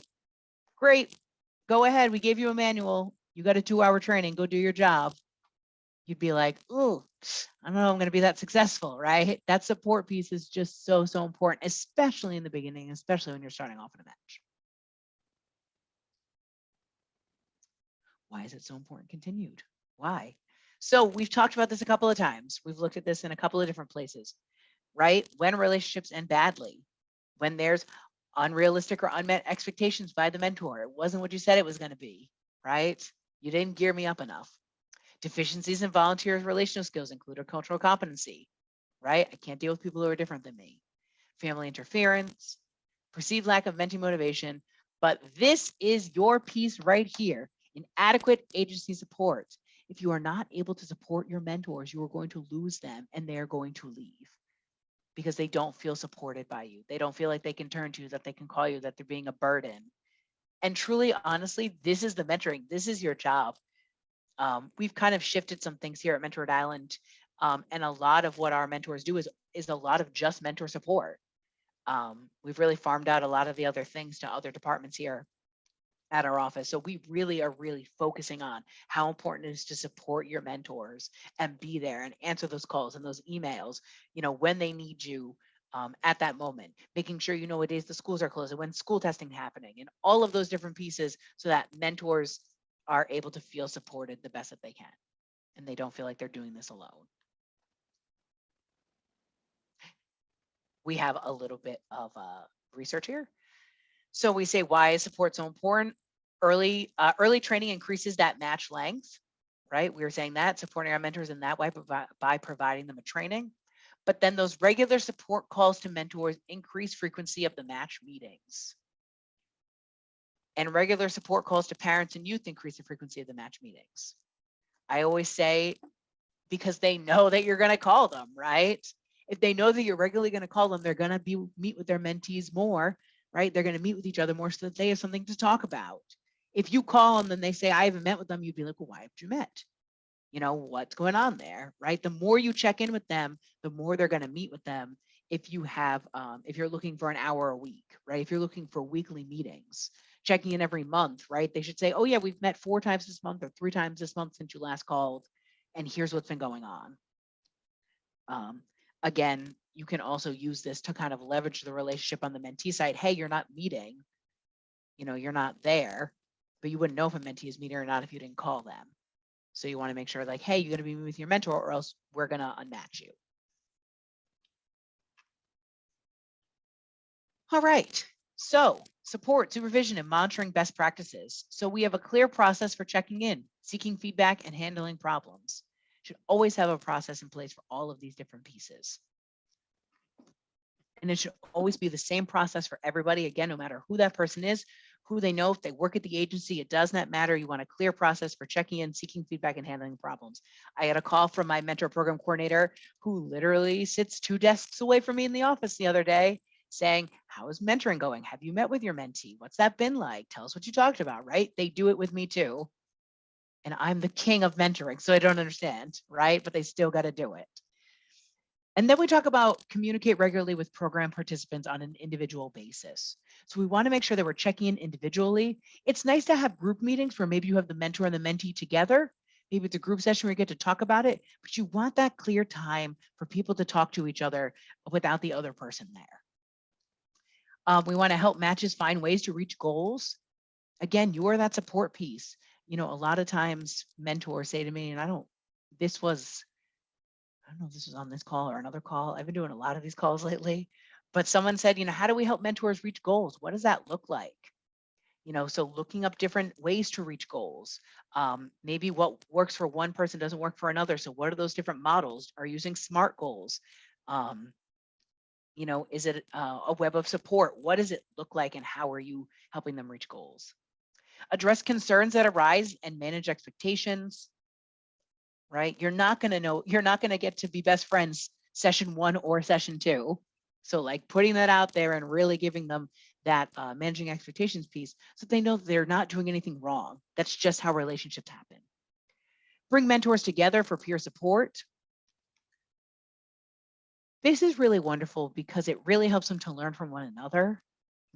Speaker 3: great, go ahead. We gave you a manual. You got a 2-hour training, go do your job. You'd be like, oh, I don't know, I'm going to be that successful, right? That support piece is just so important, especially in the beginning, especially when you're starting off in a match. Why is it so important? Continued. Why? So we've talked about this a couple of times. We've looked at this in a couple of different places, right? When relationships end badly, when there's unrealistic or unmet expectations by the mentor, it wasn't what you said it was going to be, right? You didn't gear me up enough. Deficiencies in volunteer relational skills include a cultural competency, right? I can't deal with people who are different than me. Family interference, perceived lack of mentee motivation, but this is your piece right here, inadequate agency support. If you are not able to support your mentors, you are going to lose them and they're going to leave because they don't feel supported by you. They don't feel like they can turn to you, that they can call you, that they're being a burden. And truly, honestly, this is the mentoring. This is your job. We've kind of shifted some things here at Mentor Rhode Island. And a lot of what our mentors do is a lot of just mentor support. We've really farmed out a lot of the other things to other departments here at our office. So we really are focusing on how important it is to support your mentors and be there and answer those calls and those emails, you know, when they need you at that moment, making sure you know what days the schools are closed and when school testing happening and all of those different pieces so that mentors are able to feel supported the best that they can and they don't feel like they're doing this alone. We have a little bit of research here. So we say, why is support so important? Early training increases that match length, right? We were saying that, supporting our mentors in that way by providing them a training. But then those regular support calls to mentors increase frequency of the match meetings. And regular support calls to parents and youth increase the frequency of the match meetings. I always say, because they know that you're going to call them, right? If they know that you're regularly going to call them, they're going to meet with their mentees more, right? They're going to meet with each other more so that they have something to talk about. If you call them and they say, I haven't met with them, you'd be like, well, why haven't you met? You know, what's going on there, right? The more you check in with them, the more they're going to meet with them. If you have, if you're looking for an hour a week, right? If you're looking for weekly meetings, checking in every month, right? They should say, oh yeah, we've met 4 times this month or 3 times this month since you last called. And here's what's been going on. Again, you can also use this to kind of leverage the relationship on the mentee side. Hey, you're not meeting, you know, you're not there, but you wouldn't know if a mentee is meeting or not if you didn't call them. So you want to make sure like, hey, you're going to be with your mentor or else we're going to unmatch you. All right. So support, supervision, and monitoring best practices. So we have a clear process for checking in, seeking feedback, and handling problems. Should always have a process in place for all of these different pieces. And it should always be the same process for everybody. Again, no matter who that person is, who they know, if they work at the agency, it does not matter. You want a clear process for checking in, seeking feedback, and handling problems. I had a call from my mentor program coordinator who literally sits 2 desks away from me in the office the other day saying, how is mentoring going? Have you met with your mentee? What's that been like? Tell us what you talked about, right? They do it with me too. And I'm the king of mentoring, so I don't understand, right? But they still got to do it. And then we talk about communicate regularly with program participants on an individual basis. So we want to make sure that we're checking in individually. It's nice to have group meetings where maybe you have the mentor and the mentee together. Maybe it's a group session where you get to talk about it, but you want that clear time for people to talk to each other without the other person there. We want to help matches find ways to reach goals. Again, you are that support piece. You know, a lot of times mentors say to me, and I don't know if this was on this call or another call. I've been doing a lot of these calls lately, but someone said, you know, how do we help mentors reach goals? What does that look like? You know, so looking up different ways to reach goals. Maybe what works for one person doesn't work for another. So what are those different models? Are using SMART goals? You know, is it a web of support? What does it look like and how are you helping them reach goals? Address concerns that arise and manage expectations. Right? You're not going to get to be best friends session 1 or session 2. So like putting that out there and really giving them that managing expectations piece so they know they're not doing anything wrong. That's just how relationships happen. Bring mentors together for peer support. This is really wonderful because it really helps them to learn from one another,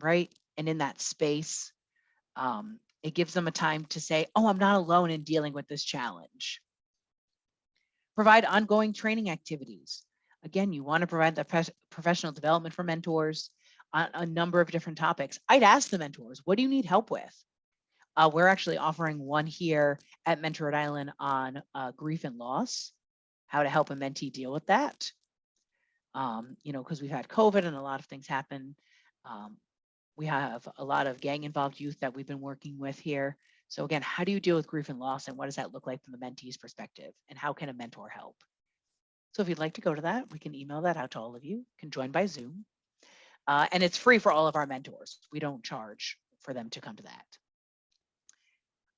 Speaker 3: right? And in that space, it gives them a time to say, oh, I'm not alone in dealing with this challenge. Provide ongoing training activities. Again, you want to provide the professional development for mentors on a number of different topics. I'd ask the mentors, what do you need help with? We're actually offering one here at Mentor Rhode Island on grief and loss, how to help a mentee deal with that. You know, because we've had COVID and a lot of things happen. We have a lot of gang involved youth that we've been working with here. So again, how do you deal with grief and loss, and what does that look like from the mentee's perspective, and how can a mentor help? So if you'd like to go to that, we can email that out to all of you. You can join by Zoom. And it's free for all of our mentors. We don't charge for them to come to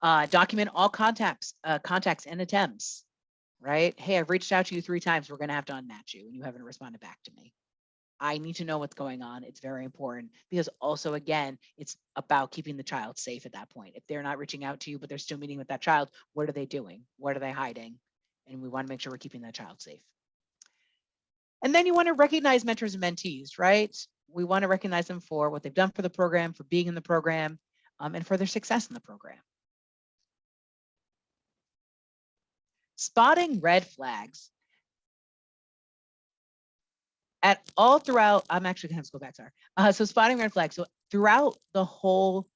Speaker 3: that. Document all contacts and attempts, right? Hey, I've reached out to you 3 times. We're going to have to unmatch you and you haven't responded back to me. I need to know what's going on. It's very important because also, again, it's about keeping the child safe at that point. If they're not reaching out to you, but they're still meeting with that child, what are they doing? What are they hiding? And we want to make sure we're keeping that child safe. And then you want to recognize mentors and mentees, right? We want to recognize them for what they've done for the program, for being in the program, and for their success in the program. Spotting red flags. At all throughout, I'm actually going to have to go back, sorry. So spotting red flags. So throughout the whole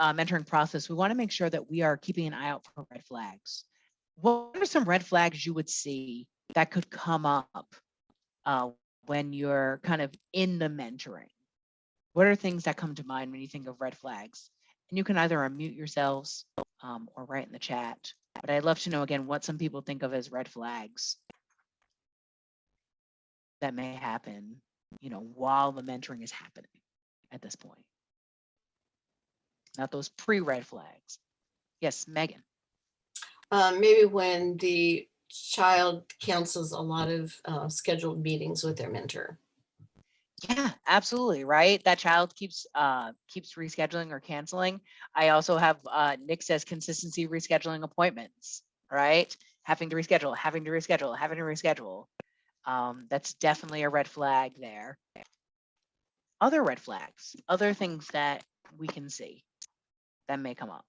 Speaker 3: mentoring process, we want to make sure that we are keeping an eye out for red flags. What are some red flags you would see that could come up when you're kind of in the mentoring? What are things that come to mind when you think of red flags? And you can either unmute yourselves or write in the chat. But I'd love to know, again, what some people think of as red flags that may happen, you know, while the mentoring is happening at this point. Not those pre-red flags. Yes, Megan.
Speaker 9: Maybe when the child cancels a lot of scheduled meetings with their mentor.
Speaker 3: Yeah, absolutely, right? That child keeps rescheduling or canceling. I also have Nick says consistency rescheduling appointments, right? Having to reschedule, having to reschedule, having to reschedule. That's definitely a red flag there. Other red flags, other things that we can see that may come up.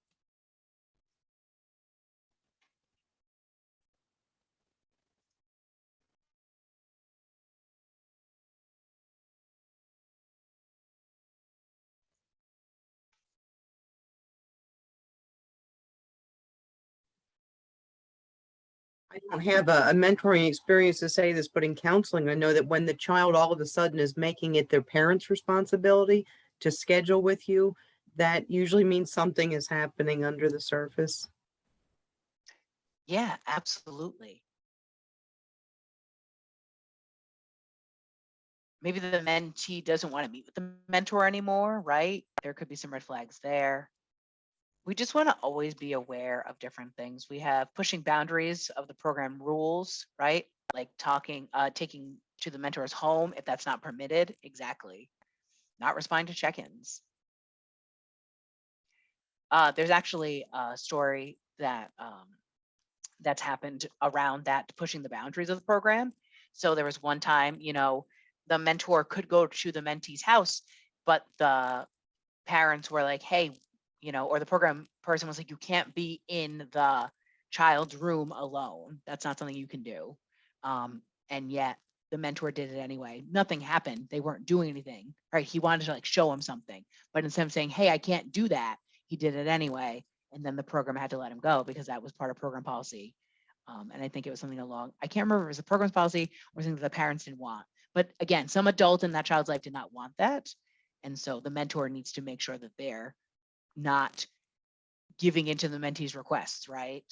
Speaker 7: I don't have a mentoring experience to say this, but in counseling, I know that when the child all of a sudden is making it their parents' responsibility to schedule with you, that usually means something is happening under the surface.
Speaker 3: Yeah, absolutely. Maybe the mentee doesn't want to meet with the mentor anymore, right? There could be some red flags there. We just want to always be aware of different things. We have pushing boundaries of the program rules, right? Like taking to the mentor's home if that's not permitted. Exactly. Not responding to check-ins. There's actually a story that that's happened around that, pushing the boundaries of the program. So there was one time, you know, the mentor could go to the mentee's house, but the parents were like, hey, you know, or the program person was like, you can't be in the child's room alone. That's not something you can do. And yet the mentor did it anyway. Nothing happened. They weren't doing anything, right? He wanted to like show him something, but instead of saying, hey, I can't do that, he did it anyway. And then the program had to let him go because that was part of program policy. And I think it was something along, I can't remember if it was a program's policy or something that the parents didn't want. But again, some adult in that child's life did not want that. And so the mentor needs to make sure that they're not giving into the mentee's requests, right?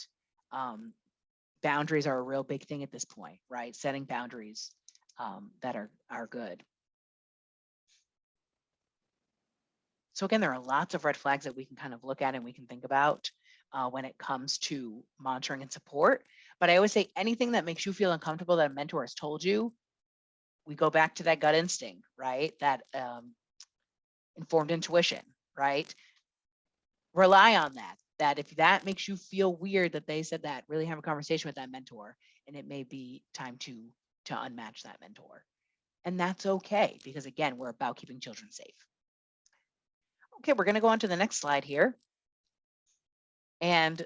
Speaker 3: Boundaries are a real big thing at this point, right? Setting boundaries that are good. So again, there are lots of red flags that we can kind of look at and we can think about when it comes to monitoring and support. But I always say anything that makes you feel uncomfortable that a mentor has told you, we go back to that gut instinct, right? That informed intuition, right? Rely on that. That if that makes you feel weird that they said that, really have a conversation with that mentor, and it may be time to unmatch that mentor. And that's okay, because again, we're about keeping children safe. Okay, we're going to go on to the next slide here. And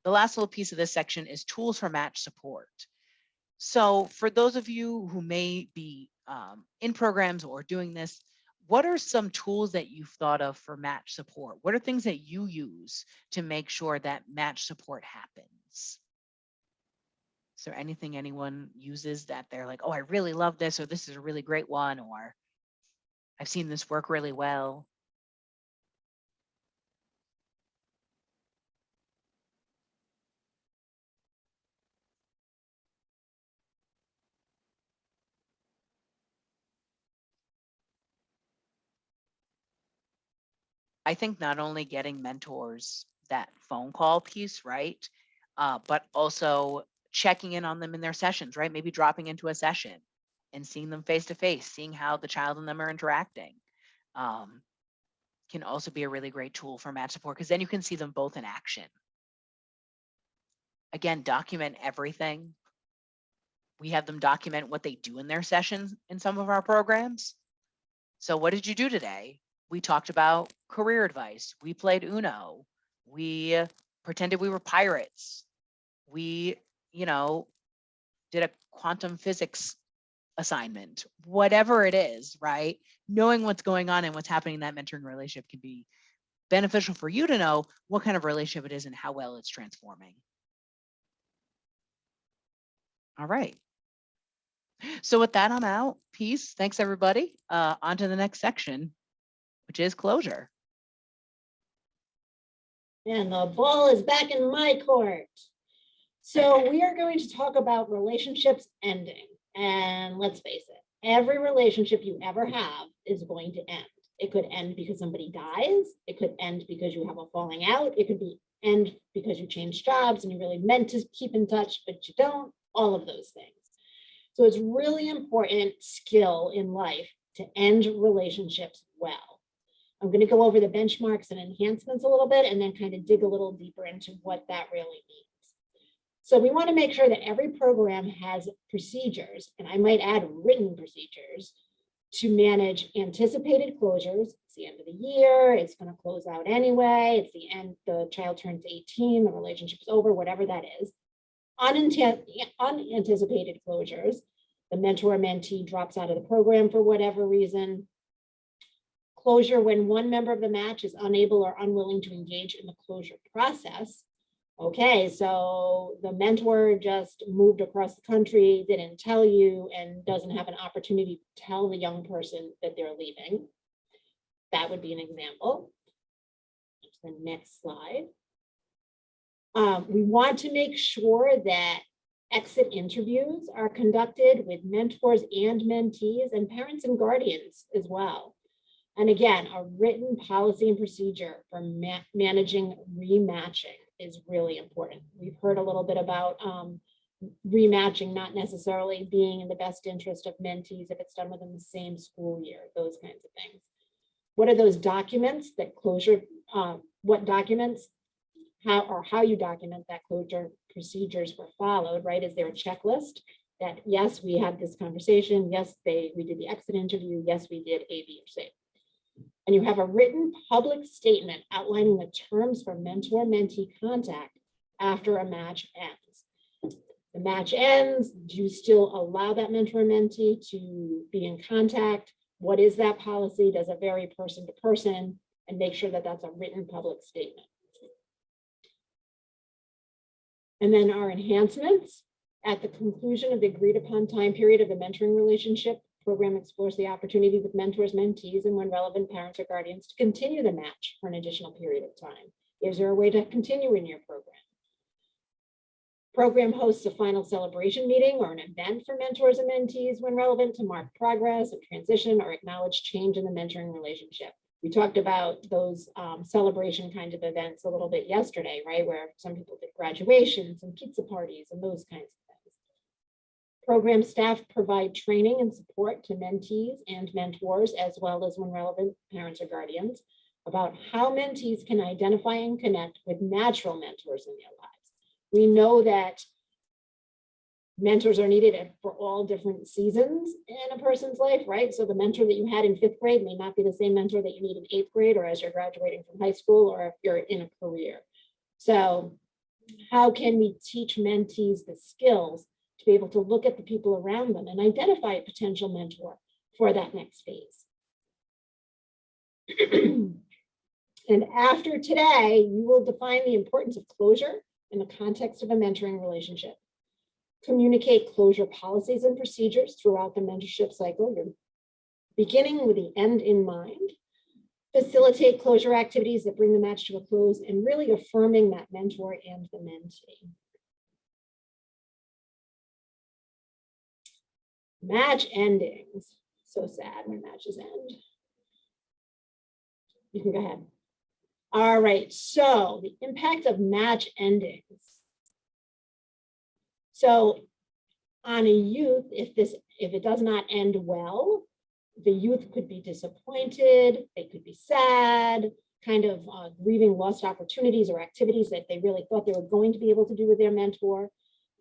Speaker 3: the last little piece of this section is tools for match support. So for those of you who may be in programs or doing this, what are some tools that you've thought of for match support? What are things that you use to make sure that match support happens? Is there anything anyone uses that they're like, oh, I really love this, or this is a really great one, or I've seen this work really well? I think not only getting mentors that phone call piece, right? But also checking in on them in their sessions, right? Maybe dropping into a session and seeing them face to face, seeing how the child and them are interacting. Can also be a really great tool for match support because then you can see them both in action. Again, document everything. We have them document what they do in their sessions in some of our programs. So what did you do today? We talked about career advice. We played Uno. We pretended we were pirates. We, did a quantum physics assignment, whatever it is, right? Knowing what's going on and what's happening in that mentoring relationship can be beneficial for you to know what kind of relationship it is and how well it's transforming. All right. So with that, I'm out. Peace. Thanks, everybody. On to the next section, which is closure.
Speaker 2: And the ball is back in my court. So we are going to talk about relationships ending. And let's face it, every relationship you ever have is going to end. It could end because somebody dies. It could end because you have a falling out. It could end because you change jobs and you really meant to keep in touch, but you don't. All of those things. So it's really important skill in life to end relationships well. I'm going to go over the benchmarks and enhancements a little bit and then kind of dig a little deeper into what that really means. So we want to make sure that every program has procedures, and I might add written procedures, to manage anticipated closures. It's the end of the year, it's going to close out anyway, it's the end, the child turns 18, the relationship is over, whatever that is. Unanticipated closures, the mentor or mentee drops out of the program for whatever reason. Closure when one member of the match is unable or unwilling to engage in the closure process. Okay, so the mentor just moved across the country, didn't tell you, and doesn't have an opportunity to tell the young person that they're leaving. That would be an example. The next slide. We want to make sure that exit interviews are conducted with mentors and mentees and parents and guardians as well. And again, a written policy and procedure for managing rematching is really important. We've heard a little bit about rematching not necessarily being in the best interest of mentees if it's done within the same school year, those kinds of things. What are those documents that closure, what documents, how you document that closure procedures were followed, right? Is there a checklist that, yes, we had this conversation, yes, we did the exit interview, yes, we did A, B, or C. And you have a written public statement outlining the terms for mentor-mentee contact after a match ends. The match ends, do you still allow that mentor-mentee to be in contact? What is that policy? Does it vary person to person? And make sure that that's a written public statement. And then our enhancements. At the conclusion of the agreed upon time period of the mentoring relationship, program explores the opportunity with mentors, mentees, and when relevant parents or guardians to continue the match for an additional period of time. Is there a way to continue in your program? Program hosts a final celebration meeting or an event for mentors and mentees when relevant to mark progress and transition or acknowledge change in the mentoring relationship. We talked about those celebration kind of events a little bit yesterday, right? Where some people did graduations and pizza parties and those kinds of things. Program staff provide training and support to mentees and mentors, as well as when relevant parents or guardians, about how mentees can identify and connect with natural mentors in their lives. We know that mentors are needed for all different seasons in a person's life, right? So the mentor that you had in 5th grade may not be the same mentor that you need in 8th grade or as you're graduating from high school or if you're in a career. So how can we teach mentees the skills to be able to look at the people around them and identify a potential mentor for that next phase? And after today, you will define the importance of closure in the context of a mentoring relationship. Communicate closure policies and procedures throughout the mentorship cycle. You're beginning with the end in mind. Facilitate closure activities that bring the match to a close and really affirming that mentor and the mentee. Match endings. So sad when matches end. You can go ahead. All right, so the impact of match endings. So on a youth, if it does not end well, the youth could be disappointed, they could be sad, kind of grieving lost opportunities or activities that they really thought they were going to be able to do with their mentor.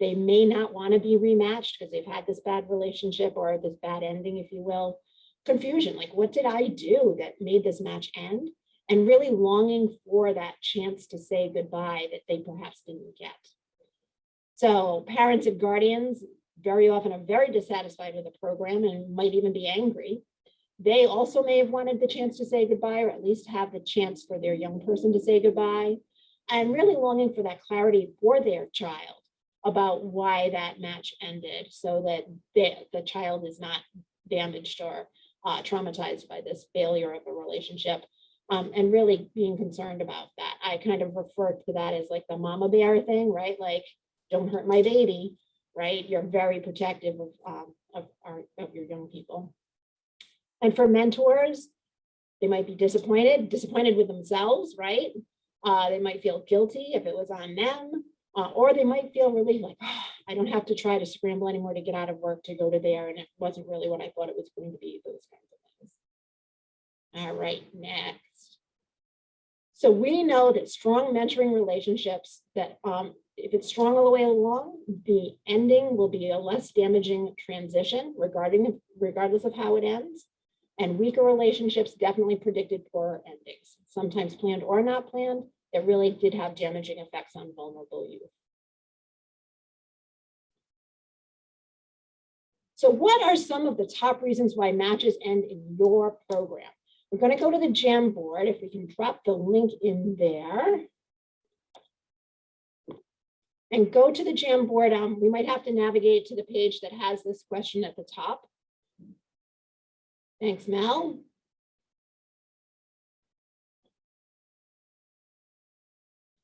Speaker 2: They may not want to be rematched because they've had this bad relationship or this bad ending, if you will. Confusion, like what did I do that made this match end? And really longing for that chance to say goodbye that they perhaps didn't get. So parents and guardians very often are very dissatisfied with the program and might even be angry. They also may have wanted the chance to say goodbye, or at least have the chance for their young person to say goodbye, and really longing for that clarity for their child about why that match ended, so that the child is not damaged or traumatized by this failure of a relationship, and really being concerned about that. I kind of refer to that as like the mama bear thing, right? Like, don't hurt my baby, right? You're very protective of your young people. And for mentors, they might be disappointed with themselves, right? They might feel guilty if it was on them, or they might feel relieved, like, oh, I don't have to try to scramble anymore to get out of work to go to there, and it wasn't really what I thought it was going to be, those kinds of things. All right, next. So we know that strong mentoring relationships, that if it's strong all the way along, the ending will be a less damaging transition regardless of how it ends. And weaker relationships definitely predicted poorer endings, sometimes planned or not planned, that really did have damaging effects on vulnerable youth. So what are some of the top reasons why matches end in your program? We're going to go to the Jamboard. If we can drop the link in there. And go to the Jamboard. We might have to navigate to the page that has this question at the top. Thanks, Mel.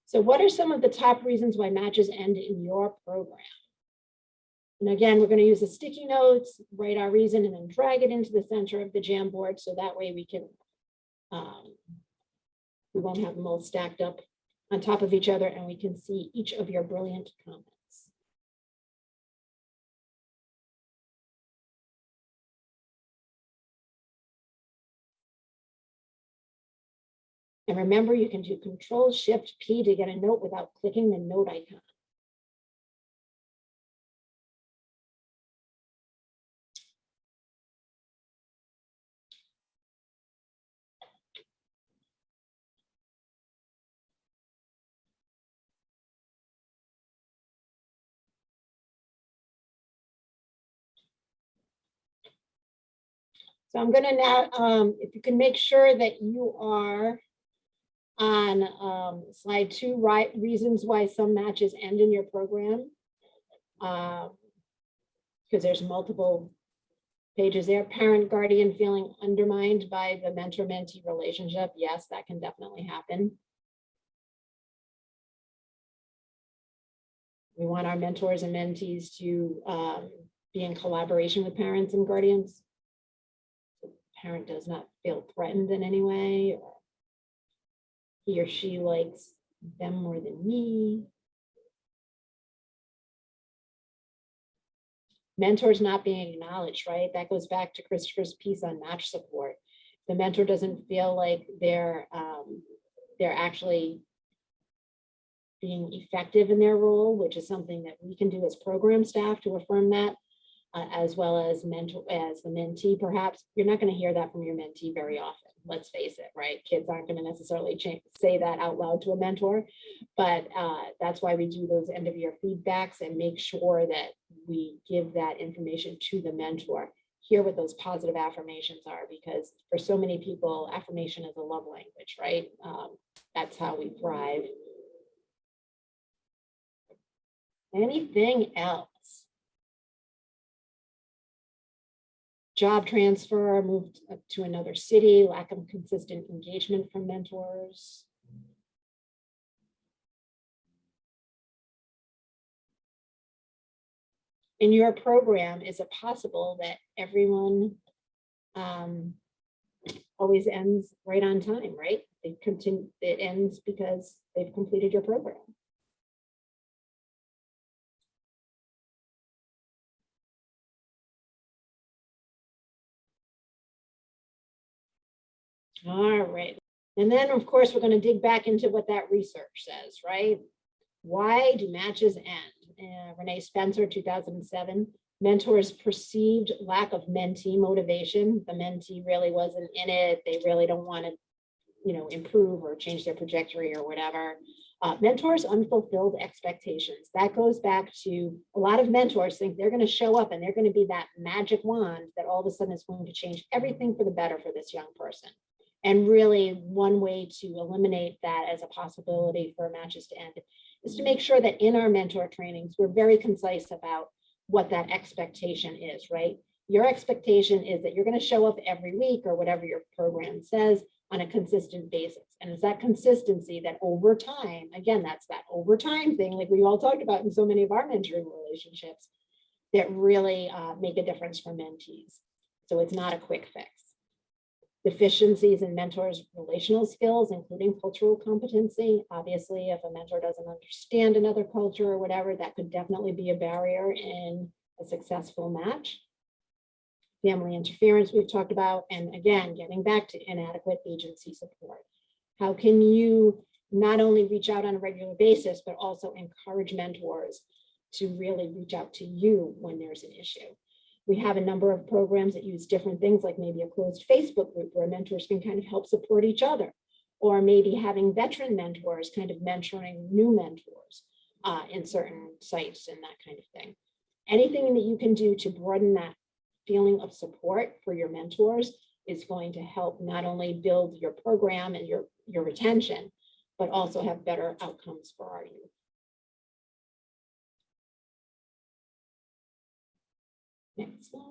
Speaker 2: So what are some of the top reasons why matches end in your program? And again, we're going to use the sticky notes, write our reason, and then drag it into the center of the Jamboard, so that way we can, we won't have them all stacked up on top of each other, and we can see each of your brilliant comments. And remember, you can do Control-Shift-P to get a note without clicking the note icon. So I'm going to now, if you can make sure that you are on slide 2, right? Reasons why some matches end in your program, because there's multiple pages there. Parent guardian feeling undermined by the mentor-mentee relationship. Yes, that can definitely happen. We want our mentors and mentees to be in collaboration with parents and guardians. The parent does not feel threatened in any way, or he or she likes them more than me. Mentors not being acknowledged, right? That goes back to Christopher's piece on match support. The mentor doesn't feel like they're actually being effective in their role, which is something that we can do as program staff to affirm that, as well as the mentee. Perhaps you're not going to hear that from your mentee very often. Let's face it, right? Kids aren't going to necessarily say that out loud to a mentor, but that's why we do those end of year feedbacks and make sure that we give that information to the mentor. Hear what those positive affirmations are, because for so many people, affirmation is a love language, right? That's how we thrive. Anything else? Job transfer, moved to another city, lack of consistent engagement from mentors. In your program, is it possible that everyone always ends right on time, right? It ends because they've completed your program. All right. And then, of course, we're going to dig back into what that research says, right? Why do matches end? Renee Spencer, 2007. Mentors perceived lack of mentee motivation. The mentee really wasn't in it. They really don't want to, improve or change their trajectory or whatever. Mentors' unfulfilled expectations. That goes back to a lot of mentors think they're going to show up and they're going to be that magic wand that all of a sudden is going to change everything for the better for this young person. And really, one way to eliminate that as a possibility for matches to end is to make sure that in our mentor trainings, we're very concise about what that expectation is, right? Your expectation is that you're going to show up every week or whatever your program says on a consistent basis. And it's that consistency that over time, again, that's that over time thing, like we all talked about in so many of our mentoring relationships, that really make a difference for mentees. So it's not a quick fix. Deficiencies in mentors' relational skills, including cultural competency. Obviously, if a mentor doesn't understand another culture or whatever, that could definitely be a barrier in a successful match. Family interference we've talked about, and again, getting back to inadequate agency support. How can you not only reach out on a regular basis, but also encourage mentors to really reach out to you when there's an issue? We have a number of programs that use different things, like maybe a closed Facebook group where mentors can kind of help support each other, or maybe having veteran mentors kind of mentoring new mentors in certain sites and that kind of thing. Anything that you can do to broaden that feeling of support for your mentors is going to help not only build your program and your retention, but also have better outcomes for our youth. Next slide.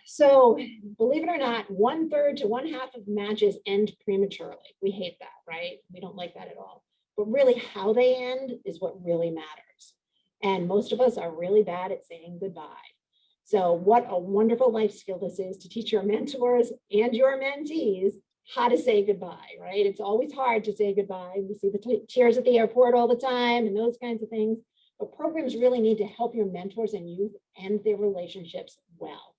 Speaker 2: So believe it or not, 1/3 to 1/2 of matches end prematurely. We hate that, right? We don't like that at all. But really how they end is what really matters. And most of us are really bad at saying goodbye. So what a wonderful life skill this is to teach your mentors and your mentees how to say goodbye, right? It's always hard to say goodbye. We see the tears at the airport all the time and those kinds of things. But programs really need to help your mentors and youth end their relationships well.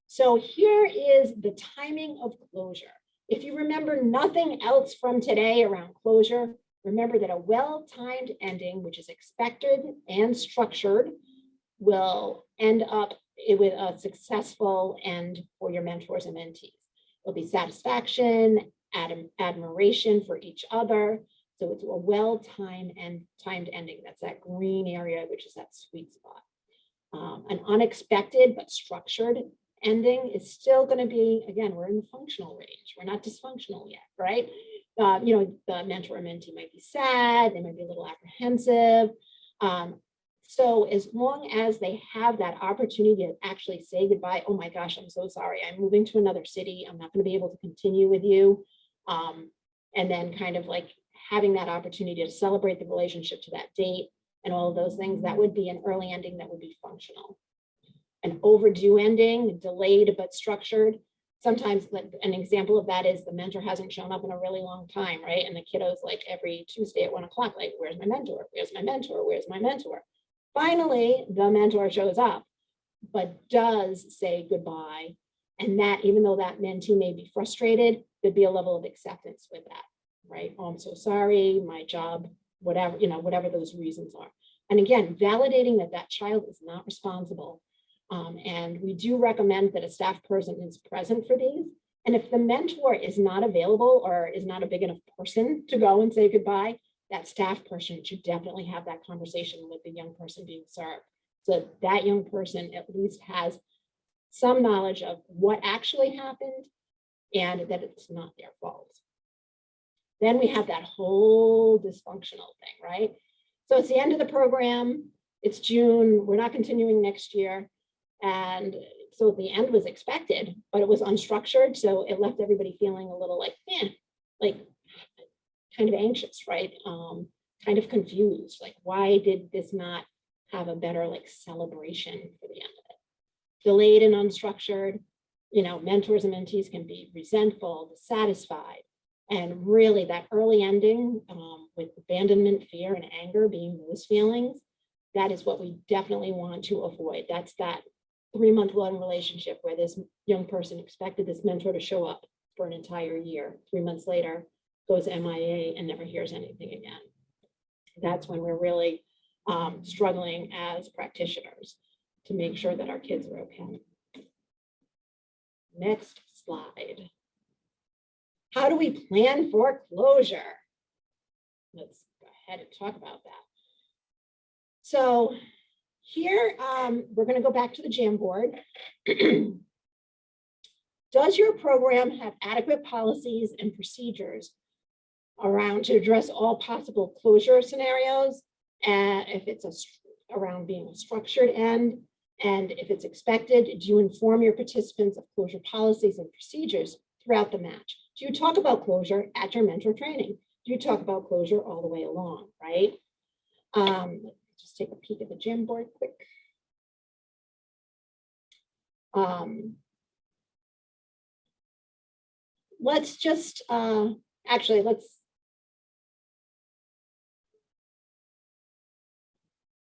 Speaker 2: So here is the timing of closure. If you remember nothing else from today around closure, remember that a well-timed ending, which is expected and structured, will end up with a successful end for your mentors and mentees. There'll be satisfaction, admiration for each other. So it's a well-timed ending. That's that green area, which is that sweet spot. An unexpected but structured ending is still going to be, again, we're in the functional range. We're not dysfunctional yet, right? The mentor or mentee might be sad. They might be a little apprehensive. So as long as they have that opportunity to actually say goodbye, oh my gosh, I'm so sorry. I'm moving to another city. I'm not going to be able to continue with you. And then kind of like having that opportunity to celebrate the relationship to that date and all of those things, that would be an early ending that would be functional. An overdue ending, delayed but structured. Sometimes an example of that is the mentor hasn't shown up in a really long time, right? And the kiddo's like every Tuesday at 1 o'clock, like, where's my mentor? Where's my mentor? Where's my mentor? Finally, the mentor shows up, but does say goodbye. And that, even though that mentee may be frustrated, there'd be a level of acceptance with that, right? Oh, I'm so sorry, my job, whatever, whatever those reasons are. And again, validating that that child is not responsible. And we do recommend that a staff person is present for these. And if the mentor is not available or is not a big enough person to go and say goodbye, that staff person should definitely have that conversation with the young person being served. So that young person at least has some knowledge of what actually happened and that it's not their fault. Then we have that whole dysfunctional thing, right? So it's the end of the program. It's June. We're not continuing next year. And so the end was expected, but it was unstructured. So it left everybody feeling a little like, kind of anxious, right? Kind of confused. Like, why did this not have a better like celebration for the end of it? Delayed and unstructured. mentors and mentees can be resentful, dissatisfied, and really that early ending with abandonment, fear, and anger being those feelings, that is what we definitely want to avoid. That's that 3-month-long relationship where this young person expected this mentor to show up for an entire year. 3 months later, goes MIA and never hears anything again. That's when we're really struggling as practitioners to make sure that our kids are okay. Next slide. How do we plan for closure? Let's go ahead and talk about that. So here, we're going to go back to the Jamboard. Does your program have adequate policies and procedures around to address all possible closure scenarios? And if it's around being a structured end, and if it's expected, do you inform your participants of closure policies and procedures throughout the match? Do you talk about closure at your mentor training? Do you talk about closure all the way along, right? Just take a peek at the Jamboard quick. Let's just, actually,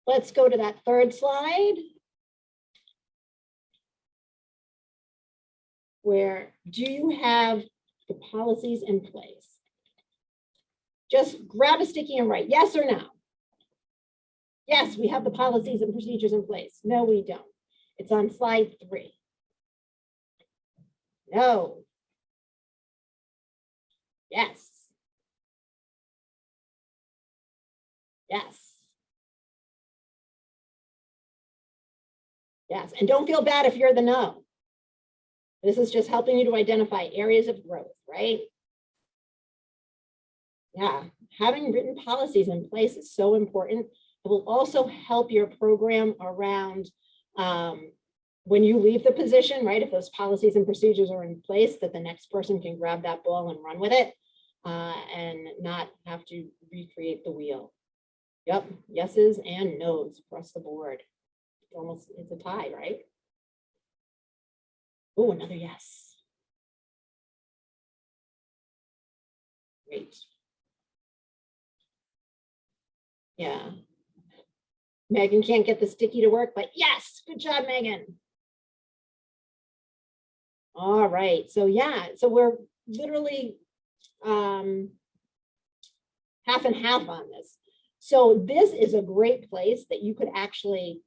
Speaker 2: let's go to that third slide. Where do you have the policies in place? Just grab a sticky and write yes or no. Yes, we have the policies and procedures in place. No, we don't. It's on slide 3. No. Yes. Yes. Yes, and don't feel bad if you're the no. This is just helping you to identify areas of growth, right? Yeah, having written policies in place is so important. It will also help your program around when you leave the position, right? If those policies and procedures are in place, that the next person can grab that ball and run with it and not have to recreate the wheel. Yep, yeses and nos across the board. It's a tie, right? Oh, another yes. Great. Yeah. Megan can't get the sticky to work, but yes, good job, Megan. All right, so yeah, so we're literally half and half on this. So this is a great place that you could actually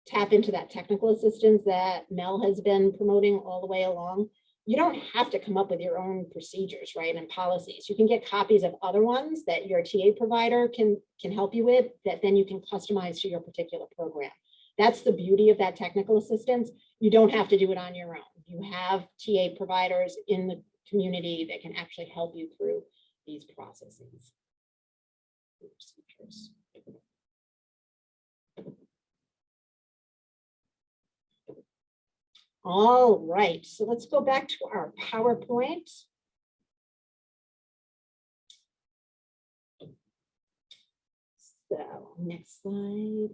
Speaker 2: tap into that technical assistance that Mel has been promoting all the way along. You don't have to come up with your own procedures, right, and policies. You can get copies of other ones that your TA provider can help you with that then you can customize to your particular program. That's the beauty of that technical assistance. You don't have to do it on your own. You have TA providers in the community that can actually help you through these processes. Procedures. All right, so let's go back to our PowerPoint. So next slide.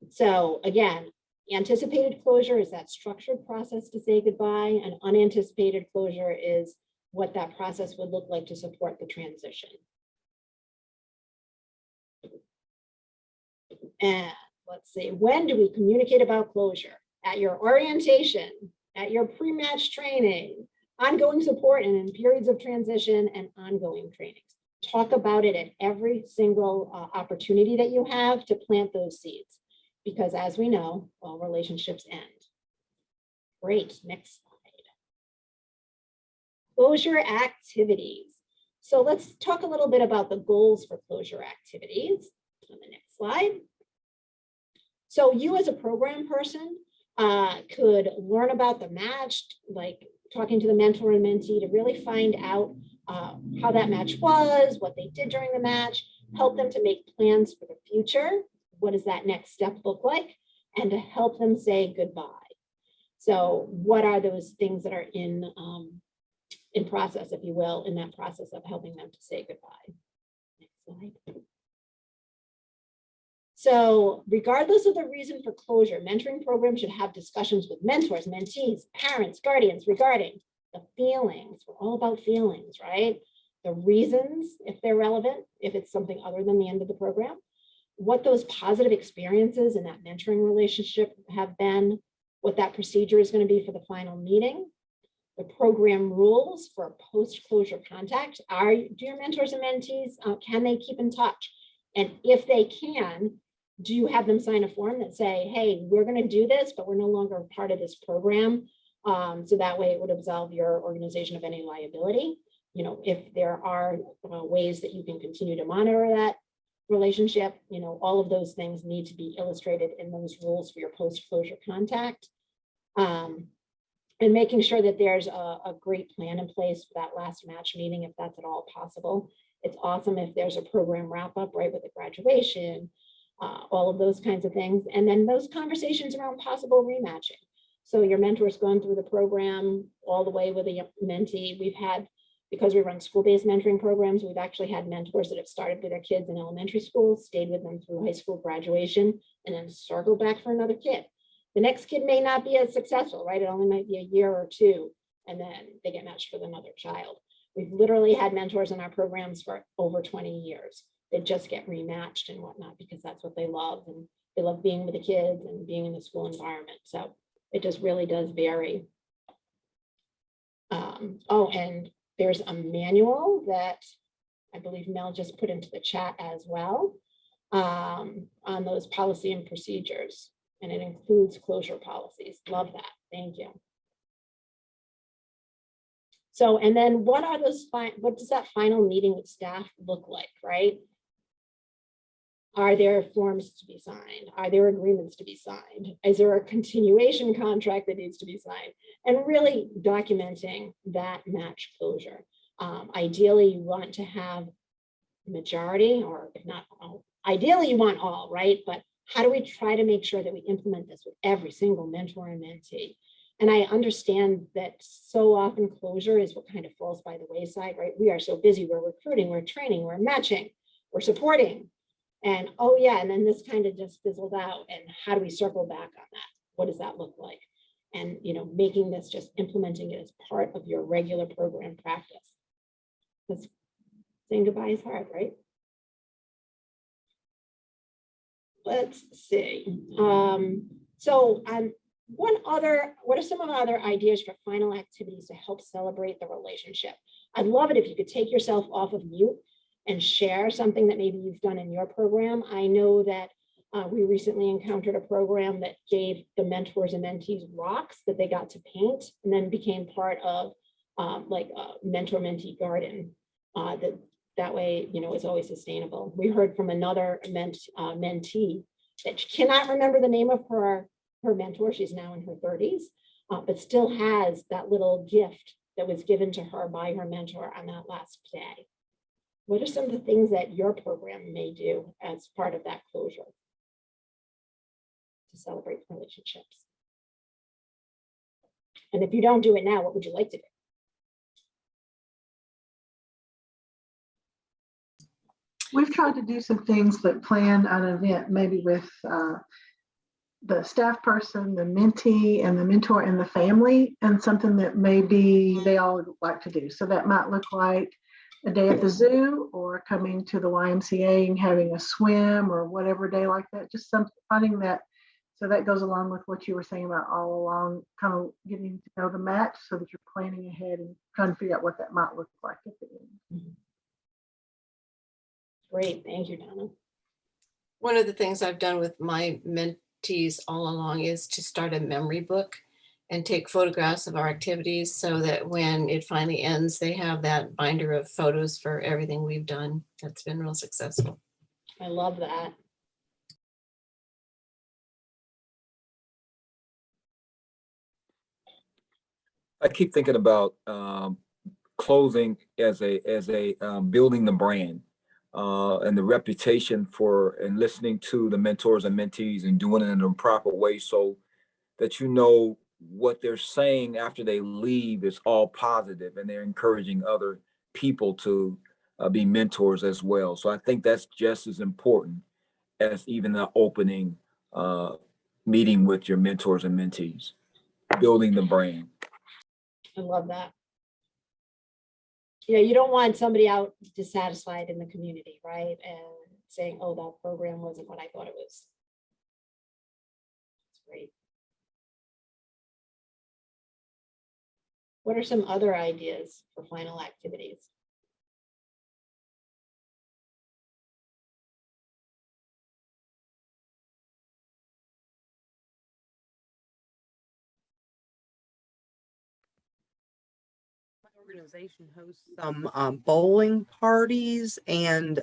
Speaker 2: So again, anticipated closure is that structured process to say goodbye, and unanticipated closure is what that process would look like to support the transition. And let's see, when do we communicate about closure? At your orientation, at your pre-match training, ongoing support and in periods of transition and ongoing trainings. Talk about it at every single opportunity that you have to plant those seeds, because as we know, all relationships end. Great, next slide. Closure activities. So let's talk a little bit about the goals for closure activities on the next slide. So you as a program person could learn about the match, like talking to the mentor and mentee to really find out how that match was, what they did during the match, help them to make plans for the future. What does that next step look like? And to help them say goodbye. So what are those things that are in process, if you will, in that process of helping them to say goodbye? Next slide. So regardless of the reason for closure, mentoring programs should have discussions with mentors, mentees, parents, guardians regarding the feelings. We're all about feelings, right? The reasons, if they're relevant, if it's something other than the end of the program, what those positive experiences in that mentoring relationship have been, what that procedure is going to be for the final meeting, the program rules for post-closure contact. Do your mentors and mentees, can they keep in touch? And if they can, do you have them sign a form that say, hey, we're going to do this, but we're no longer part of this program? So that way it would absolve your organization of any liability. You know, if there are ways that you can continue to monitor that relationship, you know, all of those things need to be illustrated in those rules for your post-closure contact. And making sure that there's a great plan in place for that last match meeting, if that's at all possible. It's awesome if there's a program wrap up, right, with the graduation, all of those kinds of things. And then those conversations around possible rematching. So your mentor's gone through the program all the way with a mentee. We've had, because we run school-based mentoring programs, we've actually had mentors that have started with their kids in elementary school, stayed with them through high school graduation, and then circled back for another kid. The next kid may not be as successful, right? It only might be a year or two, and then they get matched with another child. We've literally had mentors in our programs for over 20 years. They just get rematched and whatnot because that's what they love. And they love being with the kids and being in the school environment. So it just really does vary. Oh, and there's a manual that I believe Mel just put into the chat as well on those policy and procedures. And it includes closure policies. Love that. Thank you. So, and then what are those, what does that final meeting with staff look like, right? Are there forms to be signed? Are there agreements to be signed? Is there a continuation contract that needs to be signed? And really documenting that match closure. Ideally, you want to have majority, or if not all, ideally you want all, right? But how do we try to make sure that we implement this with every single mentor and mentee? And I understand that so often closure is what kind of falls by the wayside, right? We are so busy, we're recruiting, we're training, we're matching, we're supporting. And oh yeah, and then this kind of just fizzled out. And how do we circle back on that? What does that look like? And you know, making this, just implementing it as part of your regular program practice. Because saying goodbye is hard, right? Let's see. What are some of the other ideas for final activities to help celebrate the relationship? I'd love it if you could take yourself off of mute and share something that maybe you've done in your program. I know that we recently encountered a program that gave the mentors and mentees rocks that they got to paint, and then became part of like a mentor-mentee garden. That way, you know, it's always sustainable. We heard from another mentee that she cannot remember the name of her mentor. She's now in her 30s, but still has that little gift that was given to her by her mentor on that last day. What are some of the things that your program may do as part of that closure to celebrate relationships? And if you don't do it now, what would you like to do?
Speaker 14: We've tried to do some things that plan an event, maybe with the staff person, the mentee, and the mentor and the family, and something that maybe they all would like to do. So that might look like a day at the zoo, or coming to the YMCA and having a swim, or whatever day like that. Just something, finding that. So that goes along with what you were saying about all along, kind of getting to know the match, so that you're planning ahead and trying to figure out what that might look like at the end.
Speaker 2: Mm-hmm. Great, thank you, Donna.
Speaker 9: One of the things I've done with my mentees all along is to start a memory book and take photographs of our activities, so that when it finally ends, they have that binder of photos for everything we've done. That's been real successful.
Speaker 2: I love that.
Speaker 10: I keep thinking about closing as a building the brand and the reputation for, and listening to the mentors and mentees and doing it in a proper way, so that you know what they're saying after they leave is all positive, and they're encouraging other people to be mentors as well. So I think that's just as important as even the opening meeting with your mentors and mentees, building the brand.
Speaker 2: I love that. You don't want somebody out dissatisfied in the community, right? And saying, oh, that program wasn't what I thought it was. That's great. What are some other ideas for final activities?
Speaker 7: My organization hosts some bowling parties and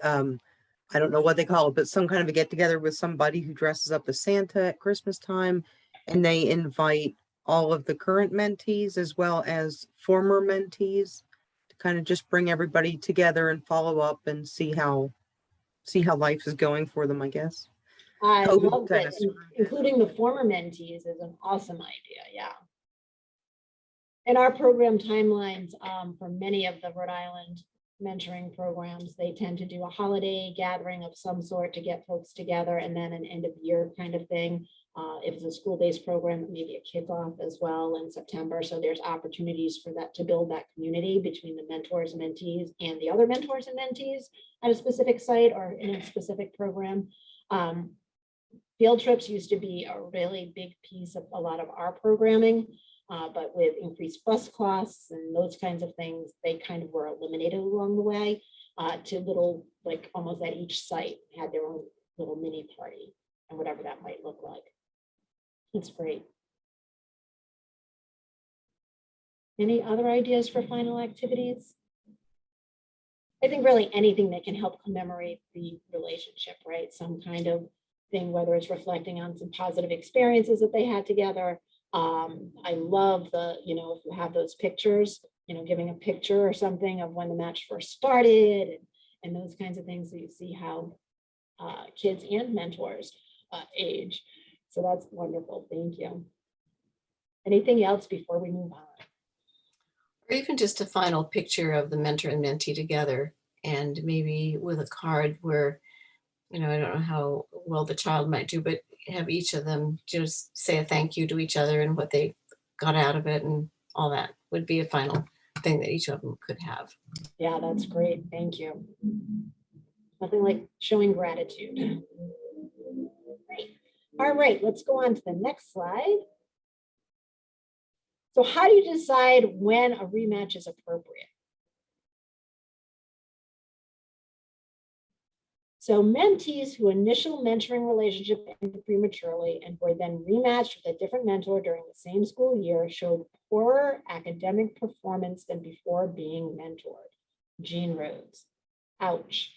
Speaker 7: I don't know what they call it, but some kind of a get together with somebody who dresses up as Santa at Christmas time, and they invite all of the current mentees as well as former mentees to kind of just bring everybody together and follow up and see how life is going for them, I guess.
Speaker 2: I
Speaker 7: COVID
Speaker 2: love
Speaker 7: kinda
Speaker 2: that,
Speaker 7: screwed
Speaker 2: including the former mentees is an awesome idea, yeah. In our program timelines, for many of the Rhode Island mentoring programs, they tend to do a holiday gathering of some sort to get folks together, and then an end of year kind of thing. If it's a school-based program, maybe a kickoff as well in September. So there's opportunities for that to build that community between the mentors and mentees and the other mentors and mentees at a specific site or in a specific program. Field trips used to be a really big piece of a lot of our programming. But with increased bus costs and those kinds of things, they kind of were eliminated along the way to little, like almost at each site had their own little mini party and whatever that might look like. It's great. Any other ideas for final activities? I think really anything that can help commemorate the relationship, right? Some kind of thing, whether it's reflecting on some positive experiences that they had together. I love the, if you have those pictures, giving a picture or something of when the match first started and those kinds of things. So you see how kids and mentors age. So that's wonderful. Thank you. Anything else before we move on?
Speaker 9: Or even just a final picture of the mentor and mentee together, and maybe with a card where, I don't know how well the child might do, but have each of them just say a thank you to each other and what they got out of it, and all that would be a final thing that each of them could have.
Speaker 2: Yeah, that's great. Thank you. Nothing like showing gratitude. Great. All right, let's go on to the next slide. So how do you decide when a rematch is appropriate? So mentees who initial mentoring relationship ended prematurely and were then rematched with a different mentor during the same school year showed poorer academic performance than before being mentored. Jean Rhodes. Ouch.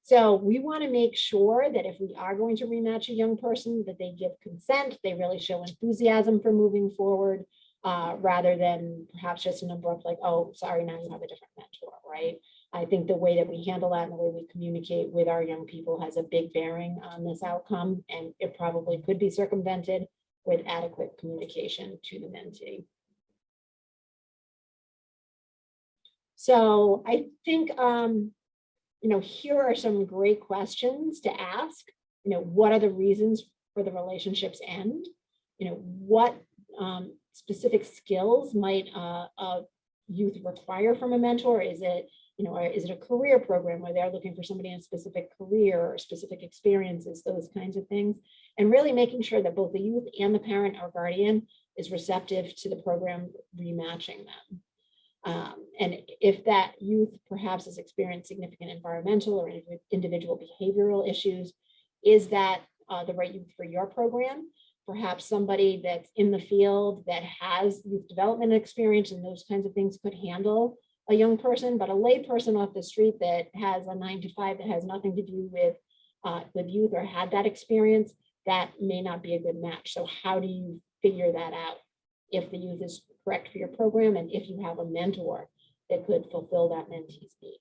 Speaker 2: So we want to make sure that if we are going to rematch a young person, that they give consent, they really show enthusiasm for moving forward, rather than perhaps just an abrupt like, oh, sorry, now you have a different mentor, right? I think the way that we handle that and the way we communicate with our young people has a big bearing on this outcome, and it probably could be circumvented with adequate communication to the mentee. So I think, here are some great questions to ask. What are the reasons for the relationship's end? What specific skills might a youth require from a mentor? Is it a career program where they're looking for somebody in a specific career or specific experiences, those kinds of things, and really making sure that both the youth and the parent or guardian is receptive to the program rematching them. And if that youth perhaps has experienced significant environmental or individual behavioral issues, is that the right youth for your program? Perhaps somebody that's in the field that has youth development experience and those kinds of things could handle a young person, but a lay person off the street that has a 9-to-5 that has nothing to do with youth or had that experience, that may not be a good match. So how do you figure that out? If the youth is correct for your program and if you have a mentor that could fulfill that mentee's needs.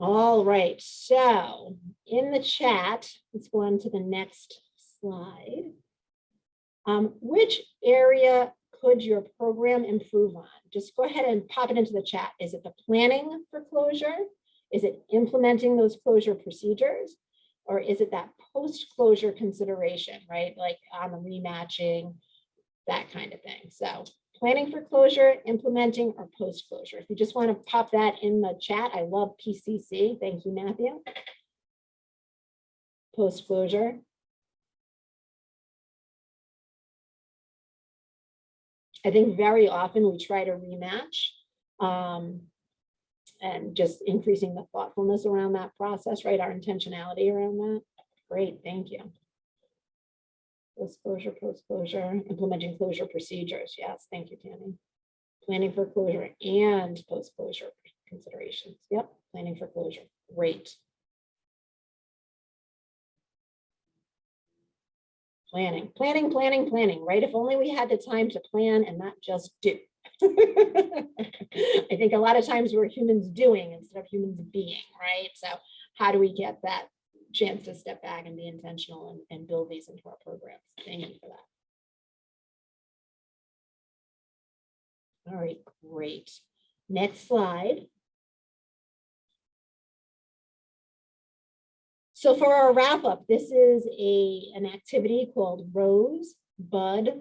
Speaker 2: All right, so in the chat, let's go on to the next slide. Which area could your program improve on? Just go ahead and pop it into the chat. Is it the planning for closure? Is it implementing those closure procedures? Or is it that post-closure consideration, right? Like on the rematching, that kind of thing. So planning for closure, implementing, or post-closure. If you just want to pop that in the chat, I love PCC. Thank you, Matthew. Post-closure. I think very often we try to rematch and just increasing the thoughtfulness around that process, right? Our intentionality around that. Great, thank you. Post-closure, post-closure, implementing closure procedures. Yes, thank you, Tammy. Planning for closure and post-closure considerations. Yep, planning for closure. Great. Planning, planning, planning, planning, right? If only we had the time to plan and not just do. I think a lot of times we're humans doing instead of humans being, right? So how do we get that chance to step back and be intentional and build these into our programs? Thank you for that. All right, great. Next slide. So for our wrap up, this is an activity called Rose, Bud,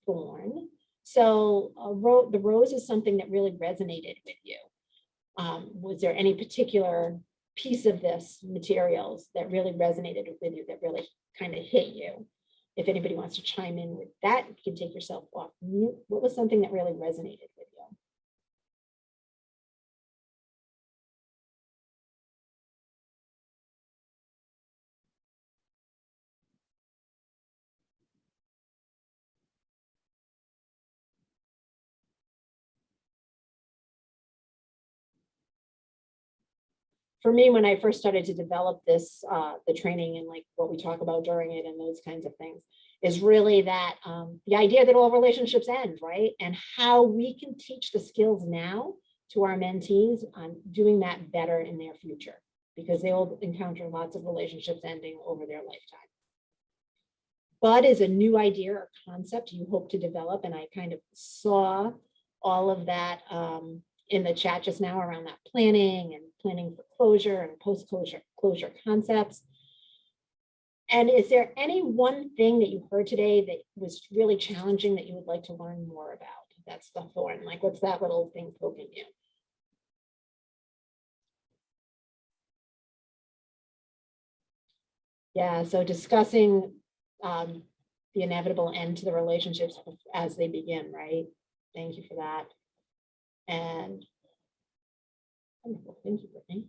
Speaker 2: Thorn. So the rose is something that really resonated with you. Was there any particular piece of this materials that really resonated with you, that really kind of hit you? If anybody wants to chime in with that, you can take yourself off mute. What was something that really resonated with you? For me, when I first started to develop this, the training and like what we talk about during it and those kinds of things, is really that the idea that all relationships end, right? And how we can teach the skills now to our mentees on doing that better in their future, because they will encounter lots of relationships ending over their lifetime. Bud is a new idea or concept you hope to develop, and I kind of saw all of that in the chat just now around that planning and planning for closure and post-closure concepts. And is there any one thing that you heard today that was really challenging that you would like to learn more about? That's the thorn. Like, what's that little thing poking you? Yeah, so discussing the inevitable end to the relationships as they begin, right? Thank you for that. And wonderful, thank you, Brittany.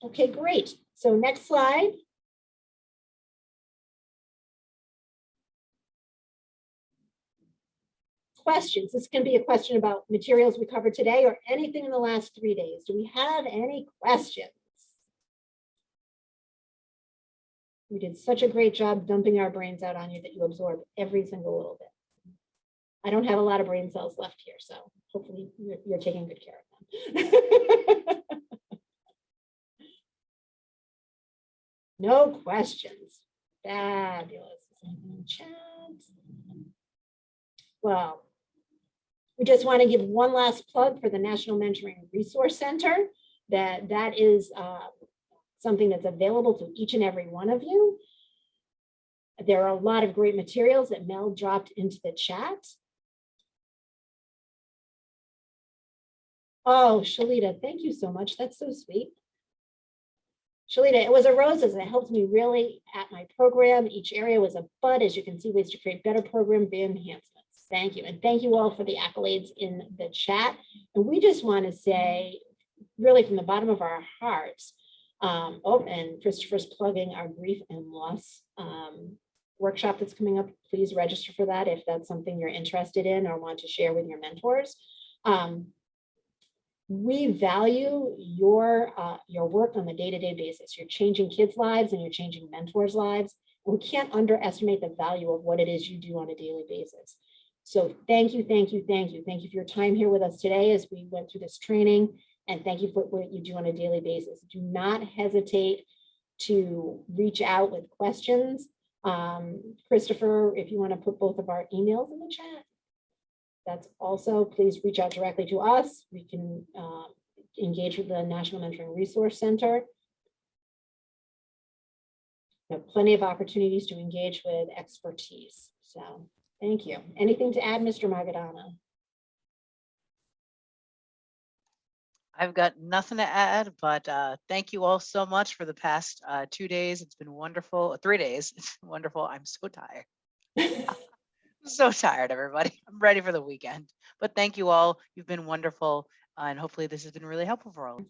Speaker 2: Okay, great. So next slide. Questions. This can be a question about materials we covered today or anything in the last 3 days. Do we have any questions? We did such a great job dumping our brains out on you that you absorb every single little bit. I don't have a lot of brain cells left here, so hopefully you're taking good care of them. No questions. Fabulous. Chat. Well, we just want to give one last plug for the National Mentoring Resource Center. That is something that's available to each and every one of you. There are a lot of great materials that Mel dropped into the chat. Oh, Shalita, thank you so much. That's so sweet. Shalita, it was a roses. It helped me really at my program. Each area was a bud, as you can see, ways to create better program enhancements. Thank you. And thank you all for the accolades in the chat. And we just want to say, really from the bottom of our hearts, and Christopher's plugging our grief and loss workshop that's coming up. Please register for that if that's something you're interested in or want to share with your mentors. We value your work on a day-to-day basis. You're changing kids' lives and you're changing mentors' lives. And we can't underestimate the value of what it is you do on a daily basis. So thank you, thank you, thank you. Thank you for your time here with us today as we went through this training. And thank you for what you do on a daily basis. Do not hesitate to reach out with questions. Christopher, if you want to put both of our emails in the chat, That's also, please reach out directly to us. We can engage with the National Mentoring Resource Center. There are plenty of opportunities to engage with expertise. So thank you. Anything to add, Mr. Magadano?
Speaker 3: I've got nothing to add, but thank you all so much for the past 2 days. It's been wonderful. 3 days. It's been wonderful. I'm so tired. I'm so tired, everybody. I'm ready for the weekend. But thank you all. You've been wonderful. And hopefully this has been really helpful for all.